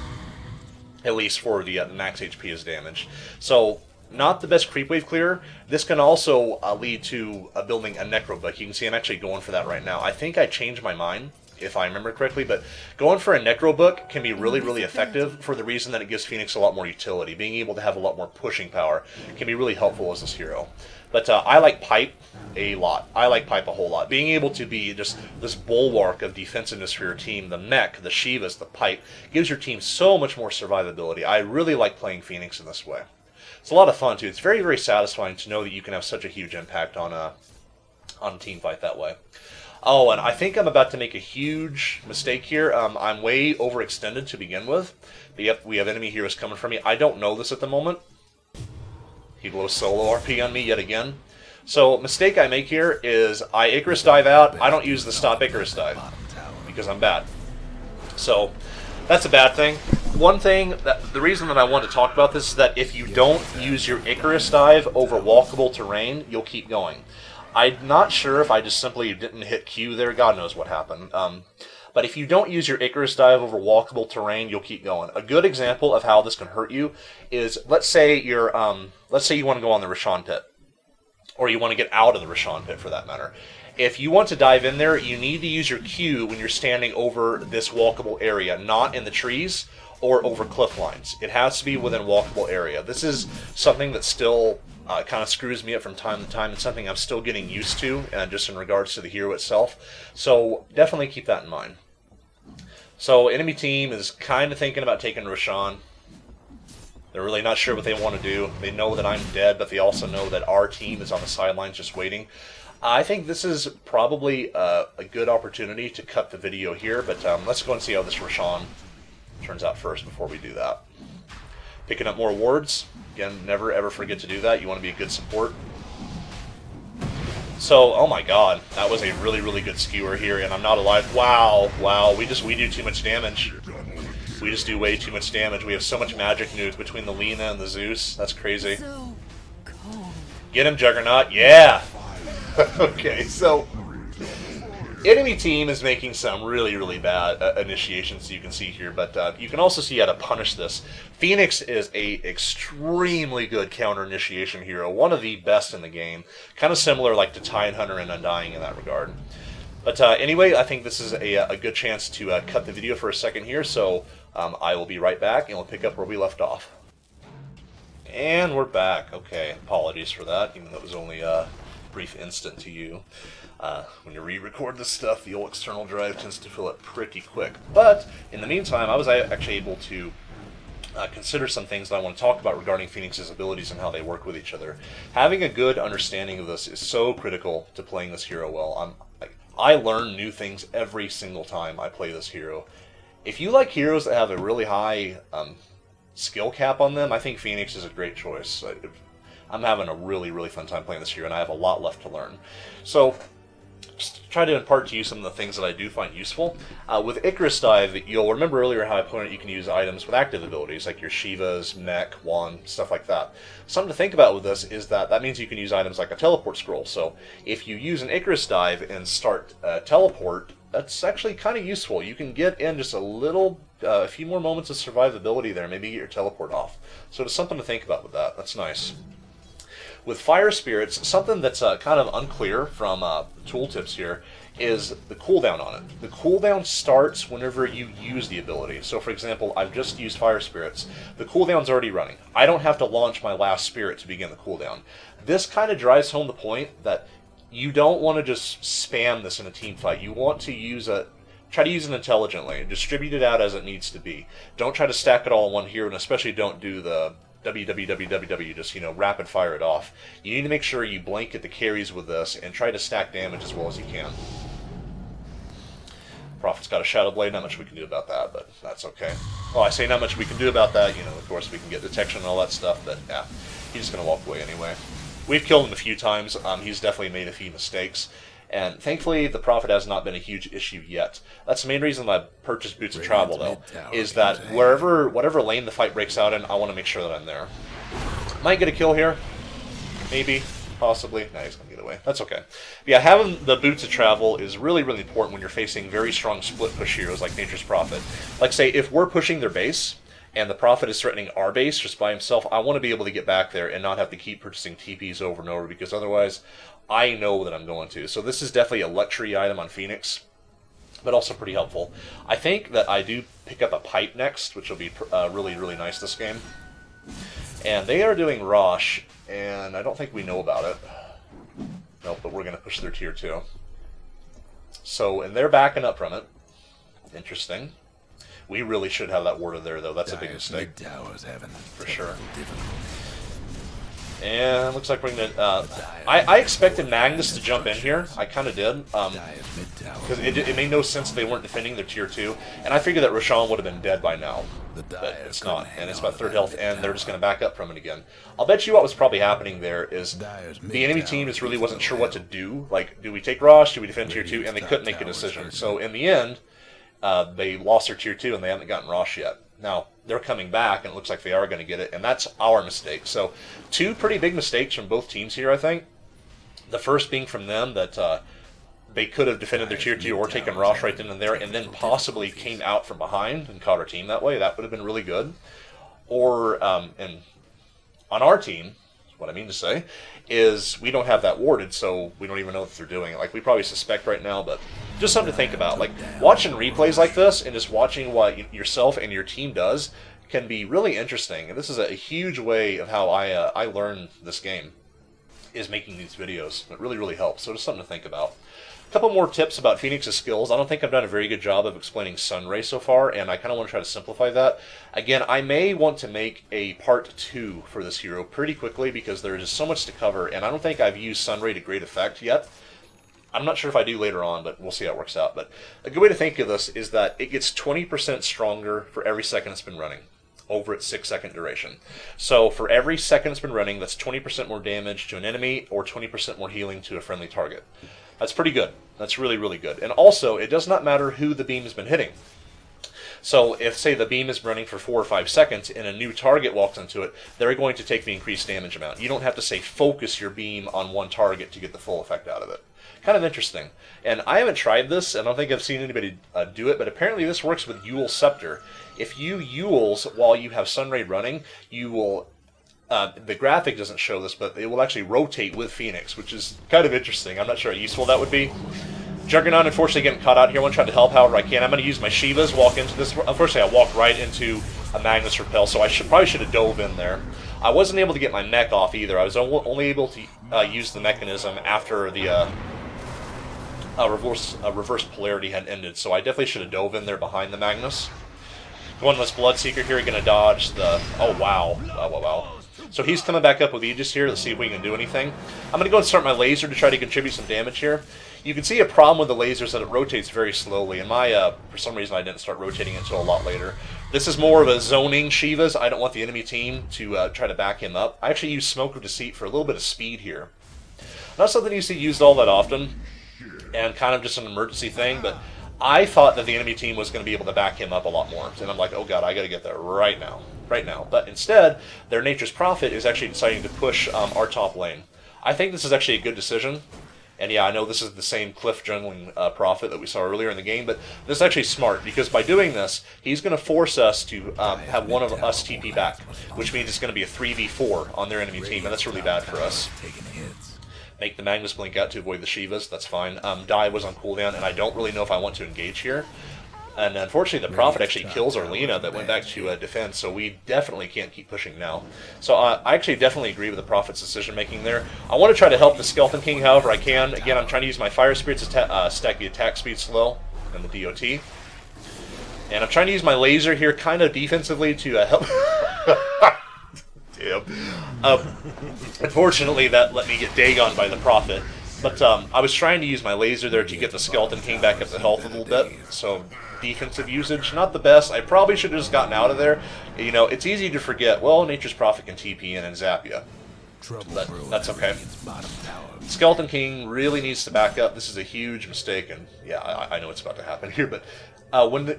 At least for the max HP is damaged. So, not the best creep wave clearer. This can also lead to building a Necro Book. You can see I'm actually going for that right now. I think I changed my mind, if I remember correctly, but going for a Necro Book can be really, really effective for the reason that it gives Phoenix a lot more utility. Being able to have a lot more pushing power can be really helpful as this hero. But I like Pipe a lot. I like Pipe a whole lot. Being able to be just this bulwark of defensiveness for your team, the mech, the Shivas, the Pipe, gives your team so much more survivability. I really like playing Phoenix in this way. It's a lot of fun, too. It's very, very satisfying to know that you can have such a huge impact on a team fight that way. Oh, and I think I'm about to make a huge mistake here. I'm way overextended to begin with. But yep, we have enemy heroes coming for me. I don't know this at the moment. He blows solo RP on me yet again. So, mistake I make here is I Icarus dive out. I don't use the stop Icarus dive because I'm bad. So, that's a bad thing. One thing, the reason that I want to talk about this is that if you don't use your Icarus dive over walkable terrain, you'll keep going. I'm not sure if I just simply didn't hit Q there. God knows what happened. But if you don't use your Icarus dive over walkable terrain, you'll keep going. A good example of how this can hurt you is, let's say you want to go on the Roshan pit, or you want to get out of the Roshan pit for that matter. If you want to dive in there, you need to use your Q when you're standing over this walkable area, not in the trees or over cliff lines. It has to be within walkable area. This is something that still kind of screws me up from time to time. It's something I'm still getting used to, just in regards to the hero itself. So definitely keep that in mind. So enemy team is kind of thinking about taking Roshan. They're really not sure what they want to do. They know that I'm dead, but they also know that our team is on the sidelines just waiting. I think this is probably a good opportunity to cut the video here, but let's go and see how this Roshan turns out first before we do that. Picking up more wards. Again, never ever forget to do that. You want to be a good support. So, oh my god, that was a really, really good skewer here, and I'm not alive. Wow, wow, we do too much damage. We just do way too much damage. We have so much magic nuke between the Lina and the Zeus. That's crazy. Get him, Juggernaut. Yeah! Okay, so enemy team is making some really, really bad initiations, you can see here, but you can also see how to punish this. Phoenix is a extremely good counter initiation hero, one of the best in the game, kind of similar like to Titan Hunter and Undying in that regard. But anyway, I think this is a good chance to cut the video for a second here, so I will be right back and we'll pick up where we left off. And we're back. Okay, apologies for that, even though it was only a brief instant to you. When you re-record this stuff, the old external drive tends to fill up pretty quick. But in the meantime, I was actually able to consider some things that I want to talk about regarding Phoenix's abilities and how they work with each other. Having a good understanding of this is so critical to playing this hero well. I learn new things every single time I play this hero. If you like heroes that have a really high skill cap on them, I think Phoenix is a great choice. I'm having a really, really fun time playing this hero, and I have a lot left to learn. So, just try to impart to you some of the things that I do find useful. With Icarus Dive, you'll remember earlier how I pointed out you can use items with active abilities, like your Shivas, Mech, Wand, stuff like that. Something to think about with this is that means you can use items like a teleport scroll. So if you use an Icarus Dive and start teleport, that's actually kind of useful. You can get in just a few more moments of survivability there, maybe get your teleport off. So there's something to think about with that. That's nice. With Fire Spirits, something that's kind of unclear from tooltips here is the cooldown on it. The cooldown starts whenever you use the ability. So for example, I've just used Fire Spirits. The cooldown's already running. I don't have to launch my last spirit to begin the cooldown. This kind of drives home the point that you don't want to just spam this in a team fight. You want to try to use it intelligently and distribute it out as it needs to be. Don't try to stack it all in one hero, and especially don't do the WWWWW, just, rapid fire it off. You need to make sure you blanket the carries with this and try to stack damage as well as you can. Prophet's got a Shadow Blade, not much we can do about that, but that's okay. Well, I say not much we can do about that, of course we can get detection and all that stuff, but yeah, he's just going to walk away anyway. We've killed him a few times, he's definitely made a few mistakes, and thankfully the Prophet has not been a huge issue yet. That's the main reason I purchased Boots of Travel, though, is that whatever lane the fight breaks out in, I want to make sure that I'm there. Might get a kill here, maybe, possibly. Nah, he's going to get away. That's okay. But yeah, having the Boots of Travel is really, really important when you're facing very strong split push heroes like Nature's Prophet. Like, say, if we're pushing their base, and the Prophet is threatening our base just by himself, I want to be able to get back there and not have to keep purchasing TPs over and over, because otherwise I know that I'm going to. So this is definitely a luxury item on Phoenix, but also pretty helpful. I think that I do pick up a Pipe next, which will be really, really nice this game. And they are doing Rosh, and I don't think we know about it. Nope, but we're going to push their tier 2. So, and they're backing up from it. Interesting. We really should have that warded there, though. That's a big mistake. For sure. And looks like we're going to... I expected Magnus to jump in here. I kind of did. Because it made no sense if they weren't defending their tier 2. And I figured that Roshan would have been dead by now. But it's not. And it's about 3rd health, and they're just going to back up from it again. I'll bet you what was probably happening there is the enemy team just really wasn't sure what to do. Like, do we take Rosh? Do we defend tier 2? And they couldn't make a decision. So in the end... they lost their tier 2 and they haven't gotten Rosh yet. Now, they're coming back and it looks like they are going to get it, and that's our mistake. So, 2 pretty big mistakes from both teams here, I think. The first being from them that they could have defended their tier 2 or taken Rosh right then and there, and then possibly came out from behind and caught our team that way. That would have been really good. Or, and on our team, what I mean to say, is we don't have that warded, so we don't even know if they're doing it. Like, we probably suspect right now, but just something to think about. Like, watching replays like this and just watching what yourself and your team does can be really interesting. And this is a huge way of how I learn this game, is making these videos. It really, really helps. So just something to think about. A couple more tips about Phoenix's skills. I don't think I've done a very good job of explaining Sunray so far, and I kind of want to try to simplify that. Again, I may want to make a part 2 for this hero pretty quickly, because there is so much to cover, and I don't think I've used Sunray to great effect yet. I'm not sure if I do later on, but we'll see how it works out. But a good way to think of this is that it gets 20% stronger for every second it's been running, over its 6-second duration. So for every second it's been running, that's 20% more damage to an enemy, or 20% more healing to a friendly target. That's pretty good. That's really, really good. And also, it does not matter who the beam has been hitting. So if, say, the beam is running for 4 or 5 seconds and a new target walks into it, they're going to take the increased damage amount. You don't have to, say, focus your beam on one target to get the full effect out of it. Kind of interesting. And I haven't tried this, and I don't think I've seen anybody do it, but apparently this works with Yule Scepter. If you Yules while you have Sunray running, you will... the graphic doesn't show this, but it will actually rotate with Phoenix, which is kind of interesting. I'm not sure how useful that would be. Juggernaut, unfortunately, getting caught out here. I want to try to help however I can. I'm going to use my Shivas, walk into this. Unfortunately, I walked right into a Magnus Repel, so I probably should have dove in there. I wasn't able to get my mech off either. I was only able to use the mechanism after the reverse polarity had ended, so I definitely should have dove in there behind the Magnus. Going this Bloodseeker here, going to dodge the... Oh, wow. Wow. So he's coming back up with Aegis here. Let's see if we can do anything. I'm going to go and start my laser to try to contribute some damage here. You can see a problem with the laser is that it rotates very slowly, and for some reason I didn't start rotating it until a lot later. This is more of a zoning Shivas. I don't want the enemy team to try to back him up. I actually use Smoke of Deceit for a little bit of speed here. Not something you see used all that often, and kind of just an emergency thing, but I thought that the enemy team was going to be able to back him up a lot more. And I'm like, oh god, I got to get there right now. Right now. But instead, their Nature's Prophet is actually deciding to push our top lane. I think this is actually a good decision. And yeah, I know this is the same Cliff jungling Prophet that we saw earlier in the game, but this is actually smart, because by doing this, he's going to force us to have one of us TP back, which means it's going to be a 3v4 on their enemy team, and that's really bad for us. Make the Magnus blink out to avoid the Shivas, that's fine. Die was on cooldown, and I don't really know if I want to engage here. And unfortunately, the Prophet actually kills our Lina that went back to defense, so we definitely can't keep pushing now. So I actually definitely agree with the Prophet's decision-making there. I want to try to help the Skeleton King however I can. Again, I'm trying to use my Fire Spirits to stack the attack speed slow and the DOT. And I'm trying to use my laser here kind of defensively to help... Damn. Unfortunately, that let me get Dagon by the Prophet. But I was trying to use my laser there to get the Skeleton King back up to health a little bit. So defensive usage, not the best. I probably should have just gotten out of there. You know, it's easy to forget, well, Nature's Prophet can TP in and zap you. But that's okay. Skeleton King really needs to back up. This is a huge mistake, and yeah, I know what's about to happen here, but when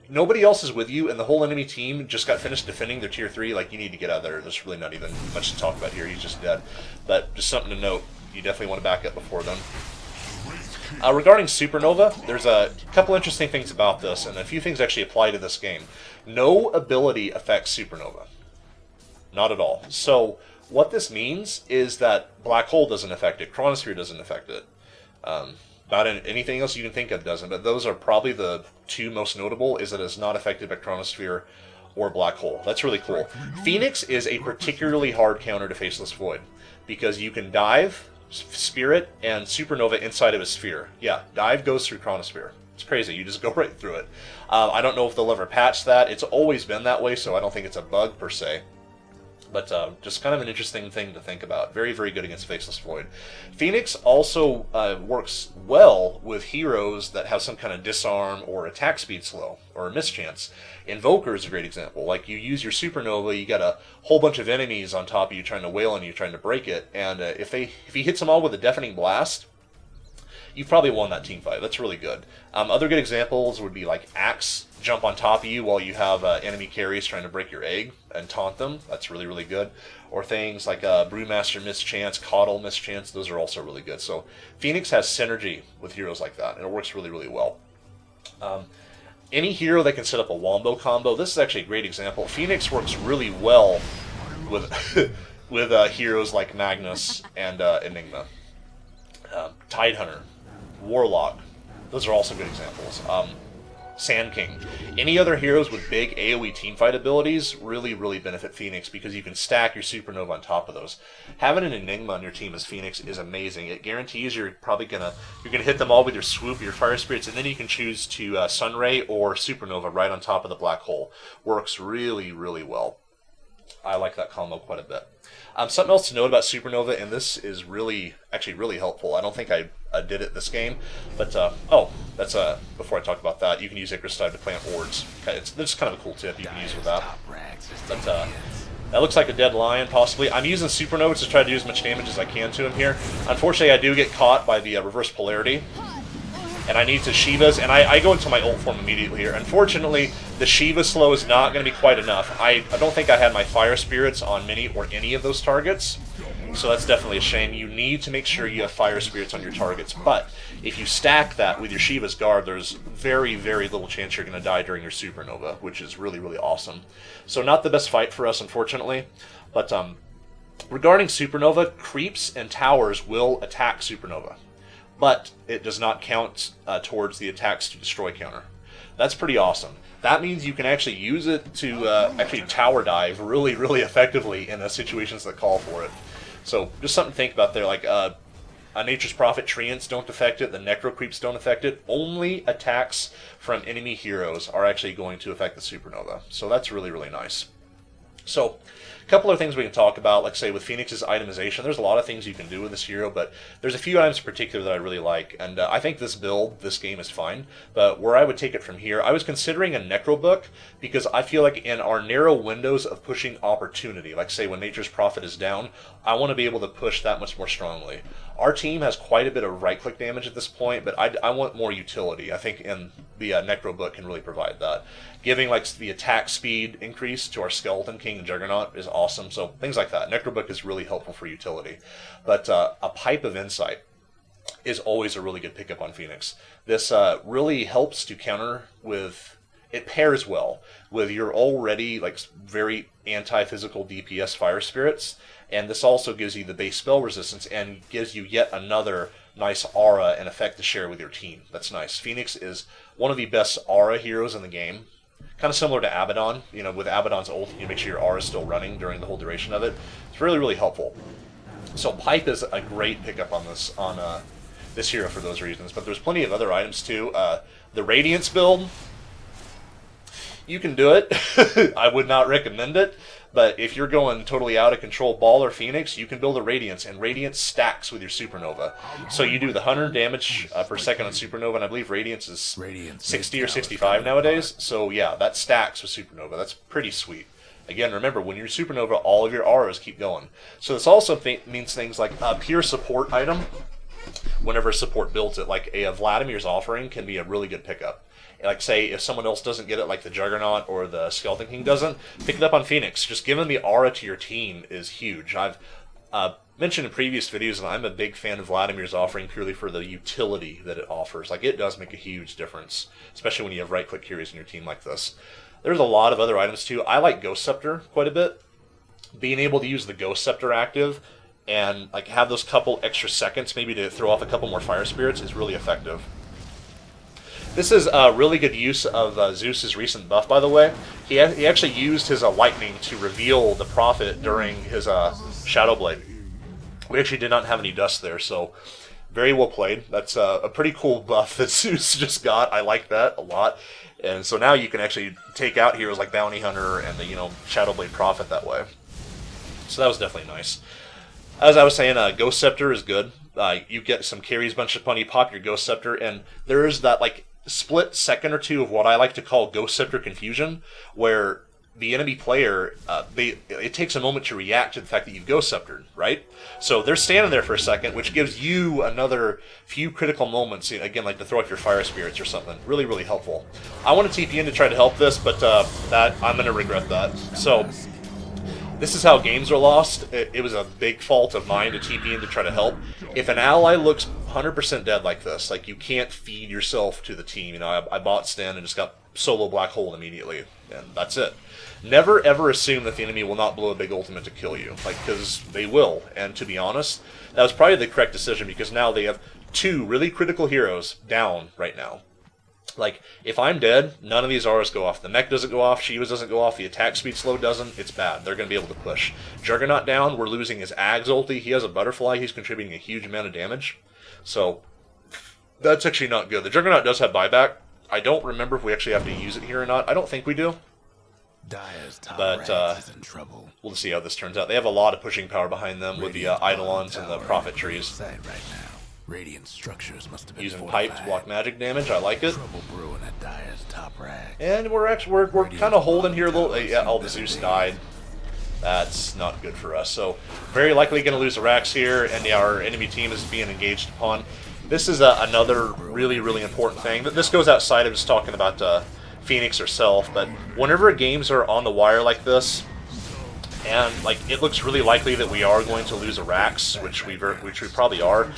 nobody else is with you, and the whole enemy team just got finished defending their tier 3, like, you need to get out of there. There's really not even much to talk about here. He's just dead. But just something to note, you definitely want to back up before then. Regarding Supernova, there's a couple interesting things about this, and a few things actually apply to this game. No ability affects Supernova. Not at all. So, what this means is that Black Hole doesn't affect it, Chronosphere doesn't affect it. About anything else you can think of doesn't, but those are probably the two most notable, is that it's not affected by Chronosphere or Black Hole. That's really cool. Phoenix is a particularly hard counter to Faceless Void, because you can dive, Spirit, and Supernova inside of a sphere. Yeah, dive goes through Chronosphere. It's crazy, you just go right through it. I don't know if they'll ever patch that. It's always been that way, so I don't think it's a bug per se. But just kind of an interesting thing to think about. Very, very good against Faceless Void. Phoenix also works well with heroes that have some kind of disarm or attack speed slow, or a mischance. Invoker is a great example. Like, you use your Supernova, you got a whole bunch of enemies on top of you trying to wail on you, trying to break it, and if he hits them all with a Deafening Blast, you've probably won that team fight. That's really good. Other good examples would be like Axe jump on top of you while you have enemy carries trying to break your egg and taunt them. That's really, really good. Or things like Brewmaster Mischance, Coddle Mischance. Those are also really good. So Phoenix has synergy with heroes like that, and it works really, really well. Any hero that can set up a Wombo combo, this is actually a great example. Phoenix works really well with with heroes like Magnus and Enigma. Tidehunter, Warlock, those are also good examples. Sand King. Any other heroes with big AoE teamfight abilities really, really benefit Phoenix, because you can stack your Supernova on top of those. Having an Enigma on your team as Phoenix is amazing. It guarantees you're gonna hit them all with your swoop, your Fire Spirits, and then you can choose to Sunray or Supernova right on top of the Black Hole. Works really, really well. I like that combo quite a bit. Something else to note about Supernova, and this is actually really helpful. I don't think I did it this game, but that's before I talk about that, you can use Icarus Dive to plant wards. Okay, it's just kind of a cool tip you can use with that. But that looks like a dead lion, possibly. I'm using Supernova to try to do as much damage as I can to him here. Unfortunately, I do get caught by the reverse polarity, and I need to Shiva's, and I go into my ult form immediately here. Unfortunately, the Shiva slow is not going to be quite enough. I don't think I had my Fire Spirits on many or any of those targets, so that's definitely a shame. You need to make sure you have Fire Spirits on your targets, but if you stack that with your Shiva's Guard, there's very, very little chance you're going to die during your Supernova, which is really, really awesome. So not the best fight for us, unfortunately, but regarding Supernova, creeps and towers will attack Supernova, but it does not count towards the attacks to destroy counter. That's pretty awesome. That means you can actually use it to actually tower dive really, really effectively in situations that call for it. So just something to think about there. Like a Nature's Prophet Treants don't affect it, the Necro Creeps don't affect it. Only attacks from enemy heroes are actually going to affect the Supernova. So that's really, really nice. So, a couple of things we can talk about, like say with Phoenix's itemization, there's a lot of things you can do with this hero, but there's a few items in particular that I really like, and I think this build, this game is fine, but where I would take it from here, I was considering a Necro Book, because I feel like in our narrow windows of pushing opportunity, like say when Nature's Prophet is down, I want to be able to push that much more strongly. Our team has quite a bit of right-click damage at this point, but I want more utility. I think in the Necro Book can really provide that. Giving like the attack speed increase to our Skeleton King and Juggernaut is awesome, so things like that. Necro Book is really helpful for utility. But a Pipe of Insight is always a really good pickup on Phoenix. This really helps to counter with... It pairs well with your already like very anti-physical DPS Fire Spirits, and this also gives you the base spell resistance and gives you yet another nice aura and effect to share with your team. That's nice. Phoenix is one of the best aura heroes in the game. Kind of similar to Abaddon. You know, with Abaddon's ult, you make sure your aura is still running during the whole duration of it. It's really, really helpful. So Pipe is a great pickup on this hero for those reasons. But there's plenty of other items too. The Radiance build, you can do it. I would not recommend it. But if you're going totally out of control Ball or Phoenix, you can build a Radiance, and Radiance stacks with your Supernova. So you do the 100 damage per second on Supernova, and I believe Radiance is 60 or 65 nowadays. So yeah, that stacks with Supernova. That's pretty sweet. Again, remember, when you're Supernova, all of your auras keep going. So this also means things like a pure support item, whenever support builds it, like a Vladimir's Offering can be a really good pickup. Like, say, if someone else doesn't get it, like the Juggernaut or the Skeleton King doesn't, pick it up on Phoenix. Just giving the aura to your team is huge. I've mentioned in previous videos that I'm a big fan of Vladimir's Offering purely for the utility that it offers. Like, it does make a huge difference, especially when you have right-click heroes in your team like this. There's a lot of other items, too. I like Ghost Scepter quite a bit. Being able to use the Ghost Scepter active and like have those couple extra seconds maybe to throw off a couple more Fire Spirits is really effective. This is a really good use of Zeus's recent buff, by the way. He actually used his Lightning to reveal the Prophet during his Shadow Blade. We actually did not have any dust there, so very well played. That's a pretty cool buff that Zeus just got. I like that a lot. And so now you can actually take out heroes like Bounty Hunter and the Shadow Blade Prophet that way. So that was definitely nice. As I was saying, Ghost Scepter is good. You get some carries bunch of money, pop your Ghost Scepter, and there is that like split second or two of what I like to call Ghost Scepter confusion, where the enemy player, it takes a moment to react to the fact that you've Ghost Sceptered, right? So they're standing there for a second, which gives you another few critical moments, again, like to throw off your Fire Spirits or something. Really, really helpful. I want to TP in to try to help this, but that I'm going to regret that. So this is how games are lost. It was a big fault of mine to TP in to try to help. If an ally looks 100% dead like this, like you can't feed yourself to the team. I bought Sten and just got solo Black Hole immediately, and that's it. Never ever assume that the enemy will not blow a big ultimate to kill you, because they will. And to be honest, that was probably the correct decision, because now they have two really critical heroes down right now. Like, if I'm dead, none of these auras go off. The mech doesn't go off, Shiva's doesn't go off, the attack speed slow doesn't. It's bad. They're going to be able to push. Juggernaut down, we're losing his Ags ulti. He has a butterfly, he's contributing a huge amount of damage. So, that's actually not good. The Juggernaut does have buyback. I don't remember if we actually have to use it here or not. I don't think we do. But is in trouble. We'll see how this turns out. They have a lot of pushing power behind them with the Eidolons and the Prophet trees. Right now. Radiant structures must have been Using pipe to block magic damage, I like it. Trouble brewing at Dyer's top rack. And we're kind of holding here a little. Yeah, the Zeus died. That's not good for us. So very likely going to lose the racks here, and our enemy team is being engaged upon. This is another really, really important thing. This goes outside of just talking about Phoenix herself, but whenever games are on the wire like this, and like it looks really likely that we are going to lose a racks, which we probably are.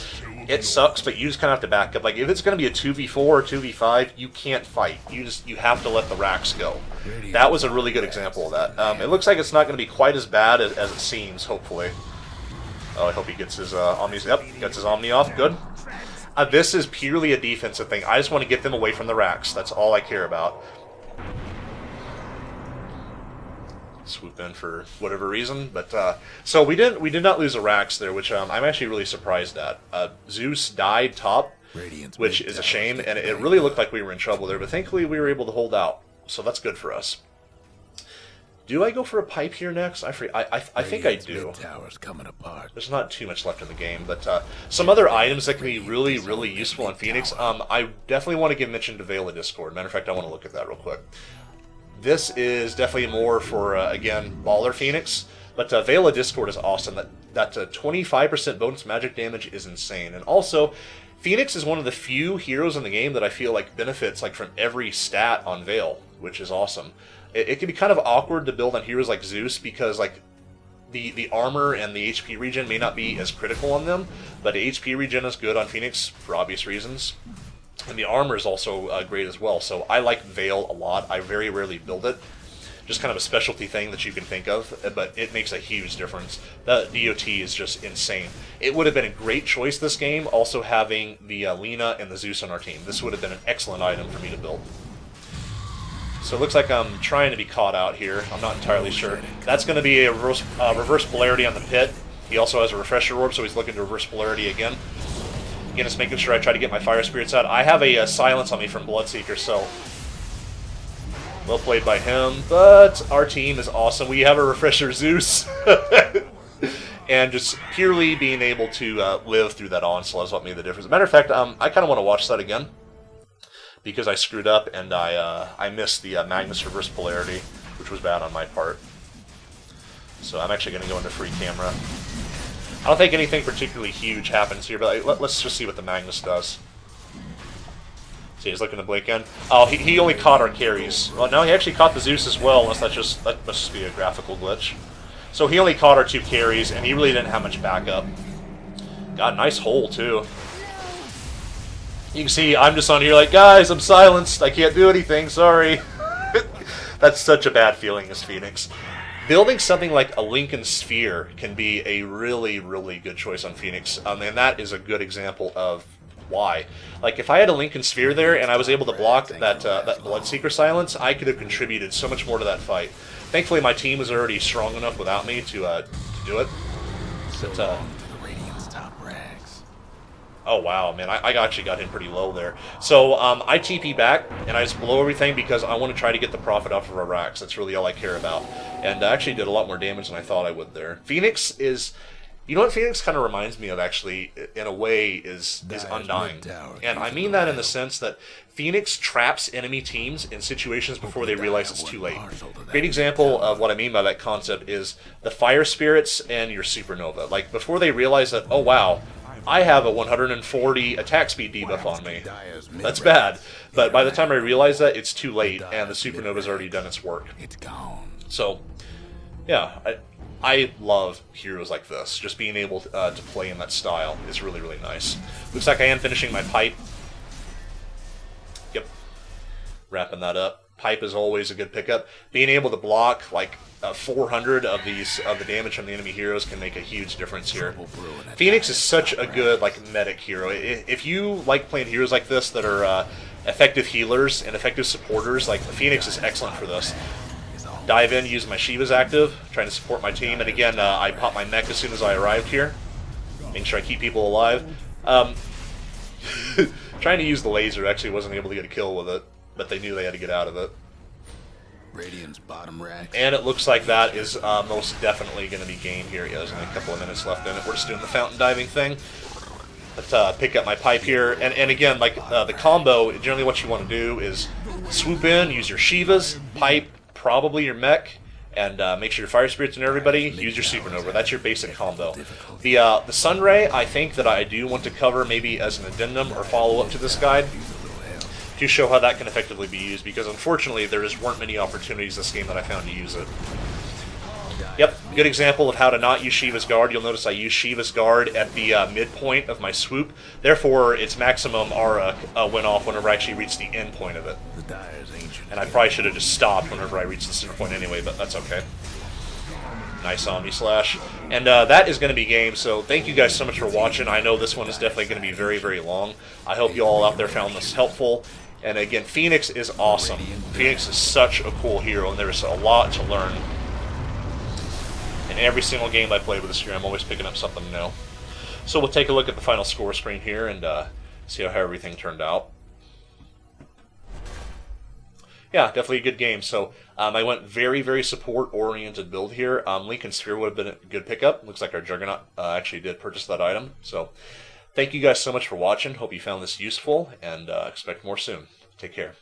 It sucks, but you just kind of have to back up. Like, if it's going to be a 2v4 or 2v5, you can't fight. You have to let the racks go. That was a really good example of that. It looks like it's not going to be quite as bad as it seems, hopefully. Oh, I hope he gets his Omni. Yep, gets his Omni off. Good. This is purely a defensive thing. I just want to get them away from the racks. That's all I care about. Swoop in for whatever reason, but so we did not lose the racks there, which I'm actually really surprised at. Zeus died top, which is a shame, and it really looked like we were in trouble there, but thankfully we were able to hold out, so that's good for us. Do I go for a pipe here next? I think I Radiant's do. mid tower's coming apart. There's not too much left in the game, but some other items that can be really, really useful on Phoenix. I definitely want to give mention to Veil of Discord. Matter of fact, I want to look at that real quick. This is definitely more for, again, Baller Phoenix, but Veil of Discord is awesome. That 25% bonus magic damage is insane. And also, Phoenix is one of the few heroes in the game that I feel like benefits like from every stat on Veil, which is awesome. It can be kind of awkward to build on heroes like Zeus because like the armor and the HP regen may not be as critical on them, but the HP regen is good on Phoenix for obvious reasons. And the armor is also great as well, so I like Veil a lot. I very rarely build it. Just kind of a specialty thing that you can think of, but it makes a huge difference. The DOT is just insane. It would have been a great choice this game, also having the Lina and the Zeus on our team. This would have been an excellent item for me to build. So it looks like I'm trying to be caught out here. I'm not entirely sure. That's going to be a reverse polarity on the pit. He also has a refresher orb, so he's looking to reverse polarity again. Again, just making sure I try to get my fire spirits out. I have a silence on me from Bloodseeker, so well played by him. But our team is awesome. We have a refresher Zeus. And just purely being able to live through that onslaught is what made the difference. Matter of fact, I kind of want to watch that again, because I screwed up and I missed the Magnus reverse polarity, which was bad on my part. So I'm actually going to go into free camera. I don't think anything particularly huge happens here, but let's just see what the Magnus does. See, he's looking to blink in. Oh, he only caught our carries. Well, no, he actually caught the Zeus as well, unless that must just be a graphical glitch. So he only caught our 2 carries, and he really didn't have much backup. Got a nice hole, too. You can see I'm just on here like, guys, I'm silenced. I can't do anything. Sorry. That's such a bad feeling as Phoenix. Building something like a Lincoln Sphere can be a really, really good choice on Phoenix. And that is a good example of why. Like, if I had a Lincoln Sphere there and I was able to block that Bloodseeker silence, I could have contributed so much more to that fight. Thankfully, my team was already strong enough without me to do it. But, oh wow, man, I actually got him pretty low there. So I TP back, and I just blow everything because I want to try to get the profit off of our racks. That's really all I care about. And I actually did a lot more damage than I thought I would there. Phoenix is... You know what Phoenix kind of reminds me of, actually, in a way, is Undying. And I mean that in the sense that Phoenix traps enemy teams in situations before they realize it's too late. Great example of what I mean by that concept is the Fire Spirits and your Supernova. Like, before they realize that, oh wow, I have a 140 attack speed debuff on me. That's bad. But by the time I realize that, it's too late, and the Supernova's already done its work. So, yeah, I love heroes like this. Just being able to play in that style is really, really nice. Looks like I am finishing my pipe. Yep. Wrapping that up. Pipe is always a good pickup. Being able to block like 400 of the damage from the enemy heroes can make a huge difference here. Phoenix is such a good like medic hero. If you like playing heroes like this that are effective healers and effective supporters, like Phoenix is excellent for this. Dive in, use my Shiva's active, trying to support my team, and again, I pop my mech as soon as I arrived here, making sure I keep people alive. Trying to use the laser, actually wasn't able to get a kill with it, but they knew they had to get out of it. Radiant's bottom rack. And it looks like that is most definitely going to be game here. Yeah, there's only a couple of minutes left in it. We're just doing the fountain diving thing. Let's pick up my pipe here, and again, like the combo, generally what you want to do is swoop in, use your Shivas, pipe, probably your mech, and make sure your fire spirits and everybody, use your supernova. That's your basic combo. The Sunray, I think that I do want to cover maybe as an addendum or follow-up to this guide to show how that can effectively be used, because unfortunately there just weren't many opportunities this game that I found to use it. Yep, good example of how to not use Shiva's Guard. You'll notice I use Shiva's Guard at the midpoint of my swoop. Therefore, its maximum aura went off whenever I actually reached the end point of it. And I probably should have just stopped whenever I reached the center point anyway, but that's okay. Nice Omni Slash. And that is going to be game, so thank you guys so much for watching. I know this one is definitely going to be very, very long. I hope you all out there found this helpful. And again, Phoenix is awesome. Phoenix is such a cool hero, and there's a lot to learn. In every single game I play with this year, I'm always picking up something new. So we'll take a look at the final score screen here and see how everything turned out. Yeah, definitely a good game. So I went very, very support-oriented build here. Lincoln Sphere would have been a good pickup. Looks like our Juggernaut actually did purchase that item. So thank you guys so much for watching. Hope you found this useful, and expect more soon. Take care.